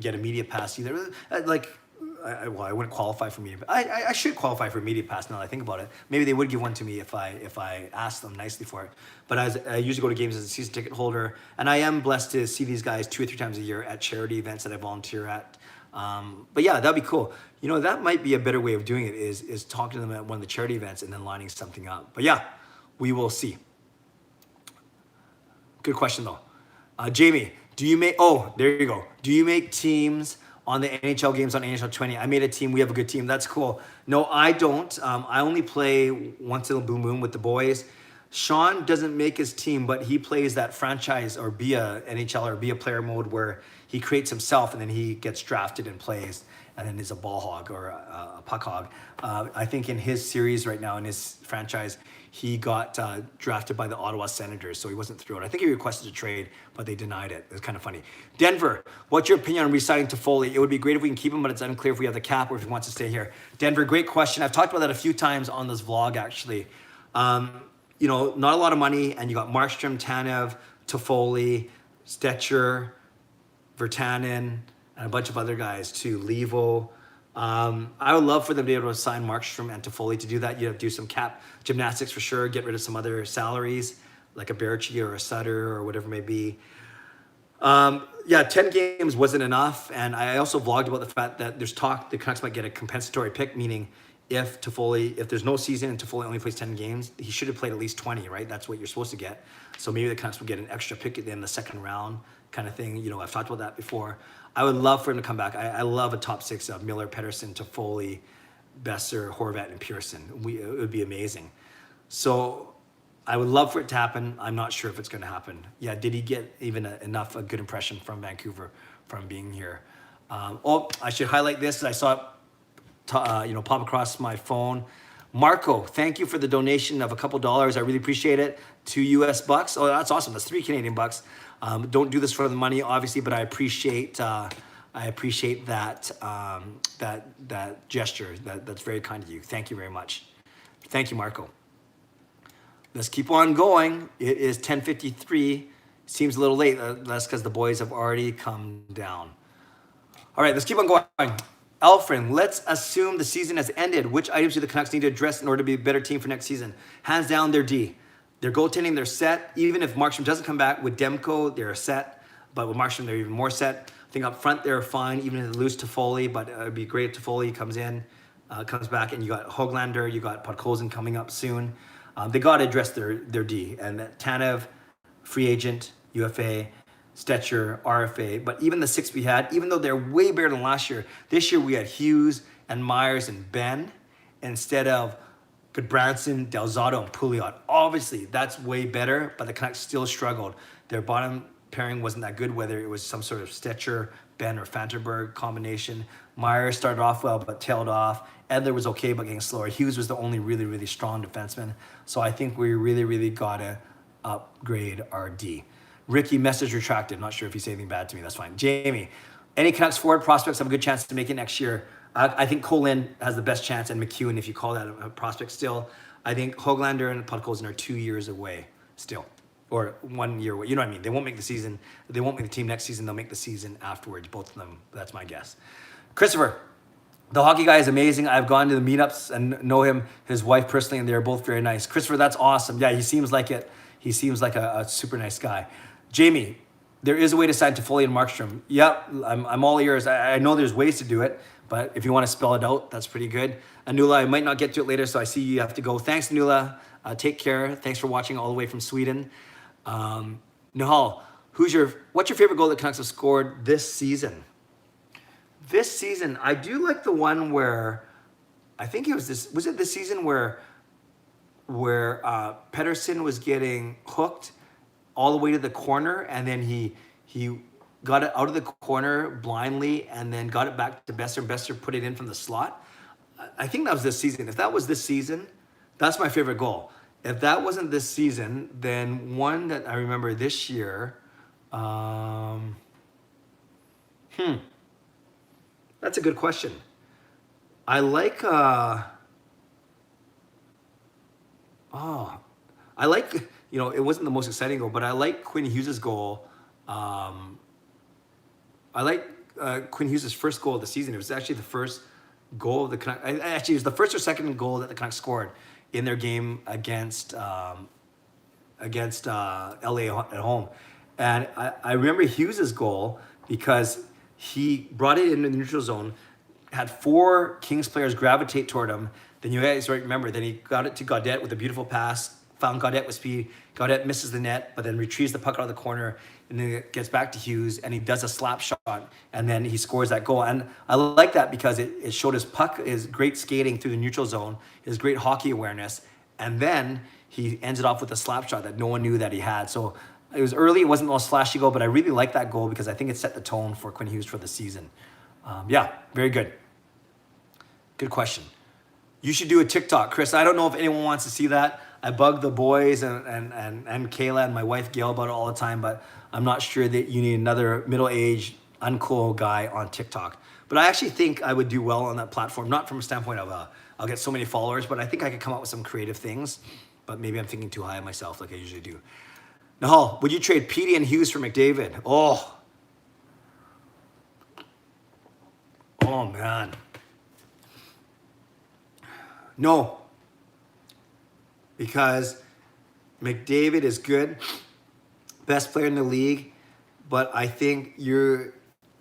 get a media pass either. I wouldn't qualify for media. I should qualify for a media pass now that I think about it. Maybe they would give one to me if I asked them nicely for it. But I usually go to games as a season ticket holder, and I am blessed to see these guys 2 or 3 times a year at charity events that I volunteer at. But yeah, that'd be cool. That might be a better way of doing it is talking to them at one of the charity events and then lining something up. But yeah, we will see. Good question though. Jamie, do you make? Oh, there you go. Do you make teams on the NHL games on NHL 20? I made a team. We have a good team. That's cool. No, I don't. I only play once in a blue moon with the boys. Sean doesn't make his team, but he plays that franchise or be a NHL or be a player mode where he creates himself and then he gets drafted and plays and then is a ball hog or a puck hog. I think in his series right now, in his franchise, he got drafted by the Ottawa Senators, so he wasn't thrilled. I think he requested a trade, but they denied it. It was kind of funny. Denver, what's your opinion on re-signing Toffoli? It would be great if we can keep him, but it's unclear if we have the cap or if he wants to stay here. Denver, great question. I've talked about that a few times on this vlog, actually. Not a lot of money, and you got Markstrom, Tanev, Toffoli, Stetcher, Virtanen, and a bunch of other guys too. Levo. I would love for them to be able to sign Markstrom and Toffoli. To do that, you have to do some cap gymnastics for sure. Get rid of some other salaries, like a Berchi or a Sutter or whatever it may be. Yeah, 10 games wasn't enough. And I also vlogged about the fact that there's talk the Canucks might get a compensatory pick, meaning if there's no season and Toffoli only plays 10 games, he should have played at least 20, right? That's what you're supposed to get. So maybe the Canucks would get an extra pick in the second round kind of thing. I've talked about that before. I would love for him to come back. I love a top six of Miller, Pettersson, Toffoli, Besser, Horvat, and Pearson. It would be amazing. So I would love for it to happen. I'm not sure if it's going to happen. Yeah, did he get even a good impression from Vancouver from being here? I should highlight this. I saw it pop across my phone. Marco, thank you for the donation of a couple dollars. I really appreciate it. $2 US. Oh, that's awesome. That's 3 Canadian bucks. Don't do this for the money, obviously, but I appreciate that that gesture. That's very kind of you. Thank you very much. Thank you, Marco. Let's keep on going. It is 10:53. Seems a little late. That's because the boys have already come down. All right, let's keep on going. Alfred, let's assume the season has ended. Which items do the Canucks need to address in order to be a better team for next season? Hands down, their D. Their goaltending, they're set. Even if Markstrom doesn't come back with Demko, they're set. But with Markstrom, they're even more set. I think up front, they're fine, even if they lose Toffoli. But it would be great if Toffoli comes back, and you got Höglander, you got Podkolzin coming up soon. They got to address their D. And Tanev, free agent, UFA, Stetcher, RFA. But even the 6 we had, even though they're way better than last year, this year we had Hughes and Myers and Ben instead of Goodbranson, Delzato, and Pouliot. Obviously, that's way better, but the Canucks still struggled. Their bottom pairing wasn't that good, whether it was some sort of Stetcher, Ben, or Fantenberg combination. Myers started off well, but tailed off. Edler was okay, but getting slower. Hughes was the only really, really strong defenseman. So I think we really, really got to upgrade our D. Ricky, message retracted. Not sure if he said anything bad to me. That's fine. Jamie, any Canucks forward prospects have a good chance to make it next year? I think Colin has the best chance, and McEwen, if you call that a prospect still. I think Höglander and Podkolzin are 2 years away still, or 1 year away. You know what I mean? They won't make the season. They won't make the team next season. They'll make the season afterwards, both of them. That's my guess. Christopher, the hockey guy is amazing. I've gone to the meetups and know him, his wife personally, and they're both very nice. Christopher, that's awesome. Yeah, he seems like it. He seems like a super nice guy. Jamie, there is a way to sign Toffoli and Markstrom. Yep, I'm all ears. I know there's ways to do it, but if you want to spell it out, that's pretty good. Anula, I might not get to it later, so I see you have to go. Thanks, Anula. Take care. Thanks for watching all the way from Sweden. Nihal, what's your favorite goal that Canucks have scored this season? This season, I do like the one where, I think it was this season where Pettersson was getting hooked all the way to the corner, and then he got it out of the corner blindly, and then got it back to Besser, and Besser put it in from the slot. I think that was this season. If that was this season, that's my favorite goal. If that wasn't this season, then one that I remember this year, that's a good question. I like, it wasn't the most exciting goal, but I like Quinn Hughes' goal. I like Quinn Hughes' first goal of the season. It was actually the first goal of the Canucks. Actually, it was the first or second goal that the Canucks scored in their game against LA at home. And I remember Hughes' goal because he brought it into the neutral zone, had 4 Kings players gravitate toward him. Then you guys right remember, then he got it to Gaudette with a beautiful pass, found Gaudette with speed. Gaudette misses the net, but then retrieves the puck out of the corner, and then it gets back to Hughes, and he does a slap shot, and then he scores that goal. And I like that because it showed his great skating through the neutral zone, his great hockey awareness, and then he ends it off with a slap shot that no one knew that he had. So it was early, it wasn't the most flashy goal, but I really like that goal because I think it set the tone for Quinn Hughes for the season. Yeah, very good. Good question. You should do a TikTok, Chris. I don't know if anyone wants to see that. I bug the boys and Kayla and my wife Gail about it all the time, but I'm not sure that you need another middle-aged, uncool guy on TikTok. But I actually think I would do well on that platform, not from a standpoint of I'll get so many followers, but I think I could come up with some creative things. But maybe I'm thinking too high of myself like I usually do. Nahal, would you trade Petey and Hughes for McDavid? Oh, Oh, man. No. Because McDavid is good, best player in the league, but I think you're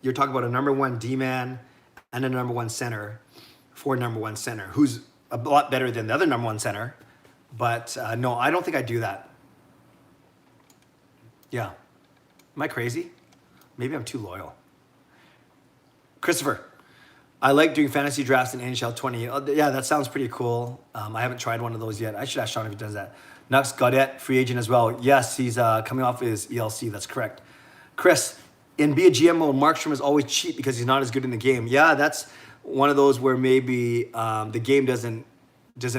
talking about a number one D-man and a number one center for number one center, who's a lot better than the other number one center. But no, I don't think I'd do that. Yeah. Am I crazy? Maybe I'm too loyal. Christopher, I like doing fantasy drafts in NHL 20. Oh, yeah, that sounds pretty cool. I haven't tried one of those yet. I should ask Sean if he does that. Nux Gaudette, free agent as well. Yes, he's coming off his ELC. That's correct. Chris, in Be a GM mode, Markstrom is always cheap because he's not as good in the game. Yeah, that's one of those where maybe the game doesn't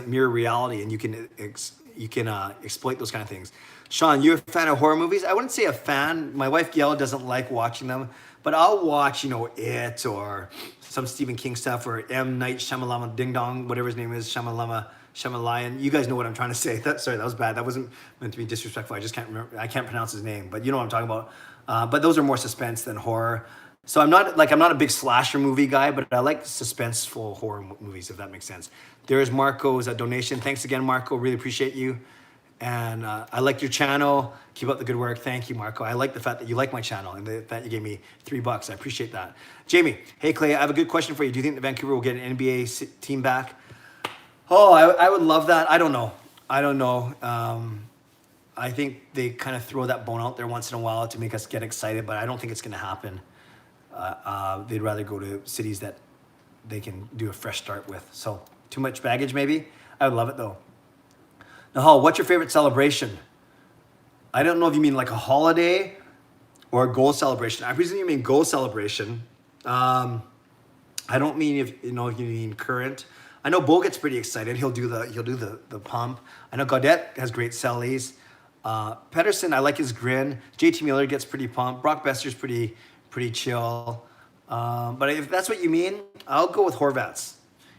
mirror reality, and you can exploit those kind of things. Sean, you're a fan of horror movies? I wouldn't say a fan. My wife Gail doesn't like watching them, but I'll watch, It or some Stephen King stuff or M. Night Shyamalan Ding Dong, whatever his name is, Shyamalan. You guys know what I'm trying to say. Sorry, that was bad. That wasn't meant to be disrespectful. I just can't remember. I can't pronounce his name, but you know what I'm talking about. But those are more suspense than horror. So I'm not a big slasher movie guy, but I like suspenseful horror movies, if that makes sense. There's Marco's donation. Thanks again, Marco. Really appreciate you. And I like your channel. Keep up the good work. Thank you, Marco. I like the fact that you like my channel and the fact you gave me $3. I appreciate that. Jamie, hey, Clay, I have a good question for you. Do you think that Vancouver will get an NBA team back? Oh, I would love that. I don't know. I think they kind of throw that bone out there once in a while to make us get excited, but I don't think it's going to happen. They'd rather go to cities that they can do a fresh start with. So too much baggage, maybe? I would love it, though. Nahal, what's your favorite celebration? I don't know if you mean like a holiday or a goal celebration. I presume you mean goal celebration. I don't mean if you mean current. I know Bo gets pretty excited. He'll do the pump. I know Gaudette has great sellies. Pedersen, I like his grin. JT Miller gets pretty pumped. Brock Besser's pretty chill. But if that's what you mean, I'll go with Horvats.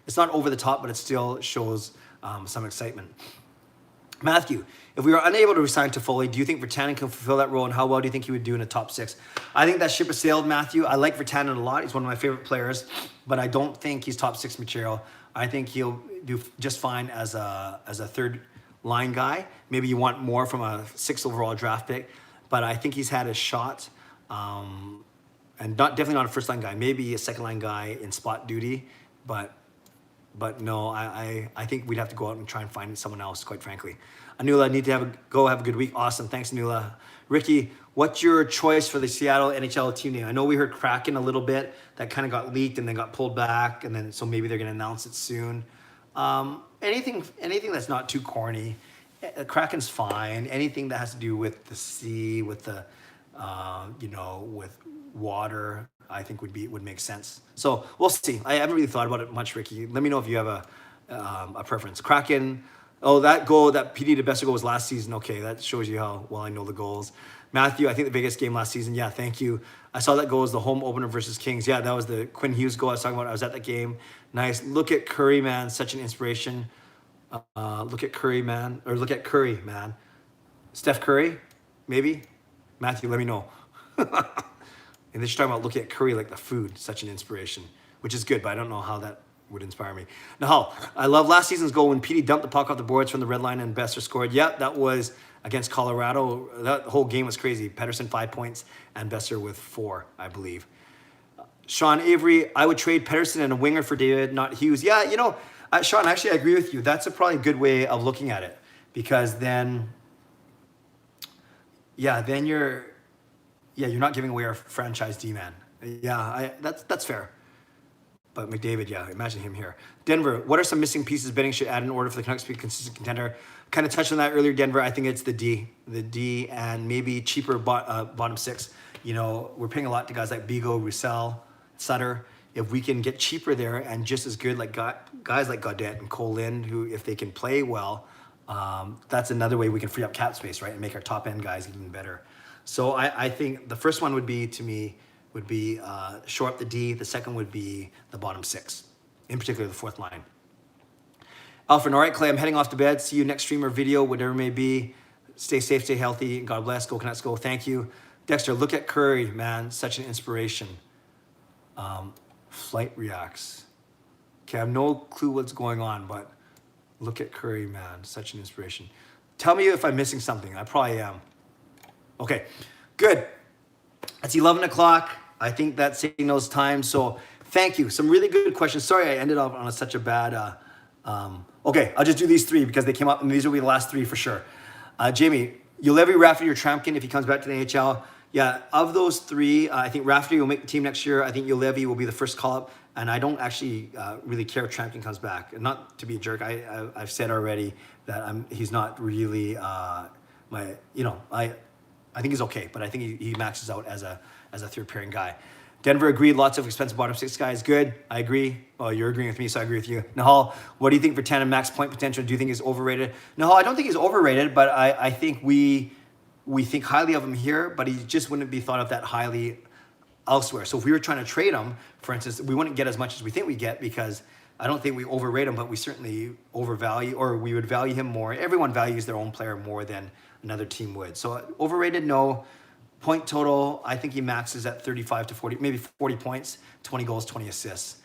It's not over the top, but it still shows some excitement. Matthew, if we are unable to resign to Foley, do you think Virtanen can fulfill that role, and how well do you think he would do in a top six? I think that ship has sailed, Matthew. I like Virtanen a lot. He's one of my favorite players, but I don't think he's top six material. I think he'll do just fine as a third line guy. Maybe you want more from a 6th overall draft pick, but I think he's had his shot, and definitely not a first line guy. Maybe a second line guy in spot duty, but no, I think we'd have to go out and try and find someone else, quite frankly. Anula, need to have a good week. Awesome. Thanks, Anula. Ricky, what's your choice for the Seattle NHL team name? I know we heard Kraken a little bit. That kind of got leaked and then got pulled back, and then so maybe they're going to announce it soon. Anything that's not too corny. Kraken's fine. Anything that has to do with the sea, with the with water, I think would make sense. So we'll see. I haven't really thought about it much, Ricky. Let me know if you have a preference. Kraken. Oh, that goal, that PD DeBessa goal was last season. Okay, that shows you how well I know the goals. Matthew, I think the biggest game last season. Yeah, thank you. I saw that goal as the home opener versus Kings. Yeah, that was the Quinn Hughes goal I was talking about. I was at that game. Nice. Look at Curry, man. Such an inspiration. Look at Curry, man. Steph Curry, maybe? Matthew, let me know. And they're talking about looking at Curry like the food. Such an inspiration, which is good, but I don't know how that would inspire me. Nahal, I love last season's goal when PD dumped the puck off the boards from the red line and Besser scored. Yeah, that was against Colorado. That whole game was crazy. Pedersen 5 points and Besser with 4, I believe. Sean Avery, I would trade Pedersen and a winger for David, not Hughes. Yeah, Sean, actually, I agree with you. That's probably a good way of looking at it, because then you're not giving away our franchise D-man. Yeah, that's fair. But McDavid, yeah, imagine him here. Denver, what are some missing pieces betting should add in order for the Canucks to be a consistent contender? Kind of touched on that earlier, Denver. I think it's the D, and maybe cheaper bottom 6. We're paying a lot to guys like Bigo, Roussel, Sutter. If we can get cheaper there and just as good, like guys like Gaudette and Cole Lind, who, if they can play well, that's another way we can free up cap space, right, and make our top end guys even better. So I think the first one would be shore up the D. The second would be the bottom 6, in particular the fourth line. Alfred, all right, Clay, I'm heading off to bed. See you next stream or video, whatever it may be. Stay safe, stay healthy. God bless. Go Canucks, go. Thank you. Dexter, look at Curry, man. Such an inspiration. Flight reacts. Okay, I have no clue what's going on, but look at Curry, man. Such an inspiration. Tell me if I'm missing something. I probably am. Okay, good. It's 11 o'clock. I think that signals time. So thank you. Some really good questions. Sorry I ended up on such a bad... okay, I'll just do these three because they came up, and these will be the last three for sure. Jamie, Julevi, Rafferty, or Trampkin if he comes back to the NHL. Yeah, of those three, I think Rafferty will make the team next year. I think Julevi will be the first call-up, and I don't actually really care if Trampkin comes back. And not to be a jerk, I've said already that he's not really I think he's okay, but I think he maxes out as a third pairing guy. Denver agreed, lots of expensive bottom six guys. Good, I agree. Oh, you're agreeing with me, so I agree with you. Nahal, what do you think for Tandem max point potential? Do you think he's overrated? Nahal, I don't think he's overrated, but I think we think highly of him here, but he just wouldn't be thought of that highly elsewhere. So if we were trying to trade him, for instance, we wouldn't get as much as we think we get because I don't think we overrate him, but we certainly overvalue, or we would value him more. Everyone values their own player more than another team would. So overrated, no. Point total, I think he maxes at 35 to 40, maybe 40 points, 20 goals, 20 assists.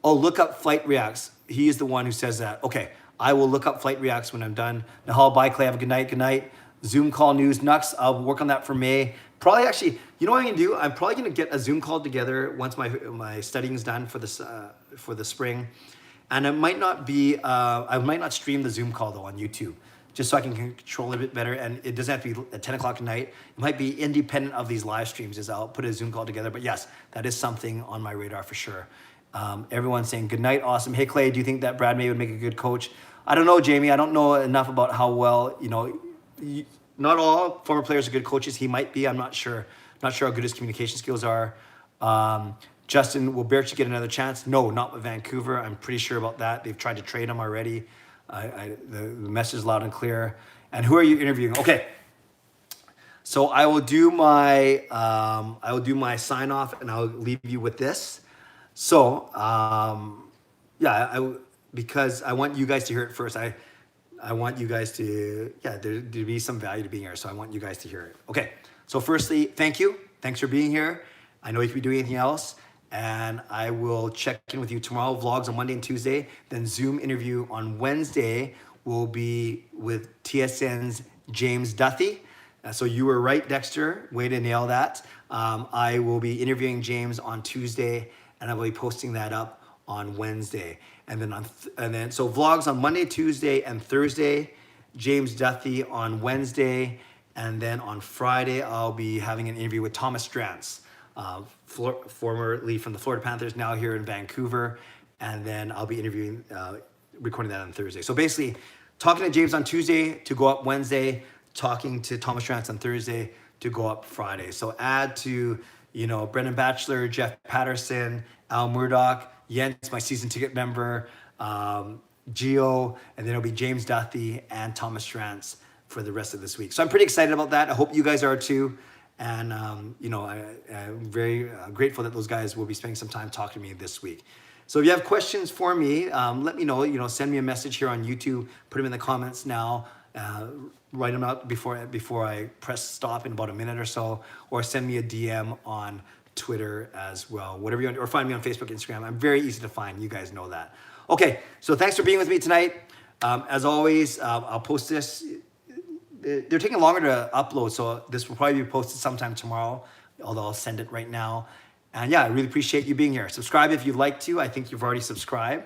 Oh, look up Flight Reacts. He is the one who says that. Okay, I will look up Flight Reacts when I'm done. Nahal, bye, Clay. Have a good night. Good night. Zoom call news, Nux. I'll work on that for May. Probably actually, you know what I'm gonna do? I'm probably gonna get a Zoom call together once my studying is done for the spring. And it might not be, I might not stream the Zoom call though on YouTube, just so I can control it a bit better. And it doesn't have to be at 10 o'clock at night. It might be independent of these live streams as I'll put a Zoom call together. But yes, that is something on my radar for sure. Everyone's saying, good night, awesome. Hey, Clay, do you think that Brad May would make a good coach? I don't know, Jamie. I don't know enough about how well, not all former players are good coaches. He might be, I'm not sure. Not sure how good his communication skills are. Justin, will Berchi get another chance? No, not with Vancouver. I'm pretty sure about that. They've tried to trade him already. The message is loud and clear. And who are you interviewing? Okay. So I will do my sign off, and I'll leave you with this. So because I want you guys to hear it first. I want you guys to there to be some value to being here. So I want you guys to hear it. Okay. So firstly, thank you. Thanks for being here. I know you could be doing anything else. And I will check in with you tomorrow. Vlogs on Monday and Tuesday. Then Zoom interview on Wednesday will be with TSN's James Duthie. So you were right, Dexter. Way to nail that. I will be interviewing James on Tuesday, and I will be posting that up on Wednesday. And then so vlogs on Monday, Tuesday, and Thursday. James Duthie on Wednesday, and then on Friday I'll be having an interview with Thomas Strantz. Formerly from the Florida Panthers, now here in Vancouver. And then I'll be interviewing, recording that on Thursday. So basically, talking to James on Tuesday to go up Wednesday, talking to Thomas Strantz on Thursday to go up Friday. So add to, Brendan Batchelor, Jeff Patterson, Al Murdoch, Jens, my season ticket member, Gio, and then it'll be James Duthie and Thomas Strantz for the rest of this week. So I'm pretty excited about that. I hope you guys are too. And, I'm very grateful that those guys will be spending some time talking to me this week. So if you have questions for me, let me know, send me a message here on YouTube, put them in the comments now, write them out before I press stop in about a minute or so, or send me a DM on Twitter as well, whatever you want, or find me on Facebook, Instagram. I'm very easy to find. You guys know that. Okay, so thanks for being with me tonight. As always, I'll post this. They're taking longer to upload, so this will probably be posted sometime tomorrow, although I'll send it right now. And yeah, I really appreciate you being here. Subscribe if you'd like to. I think you've already subscribed.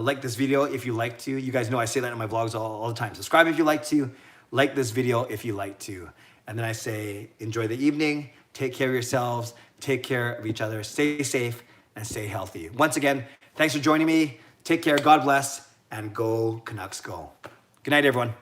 Like this video if you like to. You guys know I say that in my vlogs all the time. Subscribe if you like to. Like this video if you like to. And then I say, enjoy the evening. Take care of yourselves. Take care of each other. Stay safe and stay healthy. Once again, thanks for joining me. Take care. God bless. And go Canucks go. Good night, everyone.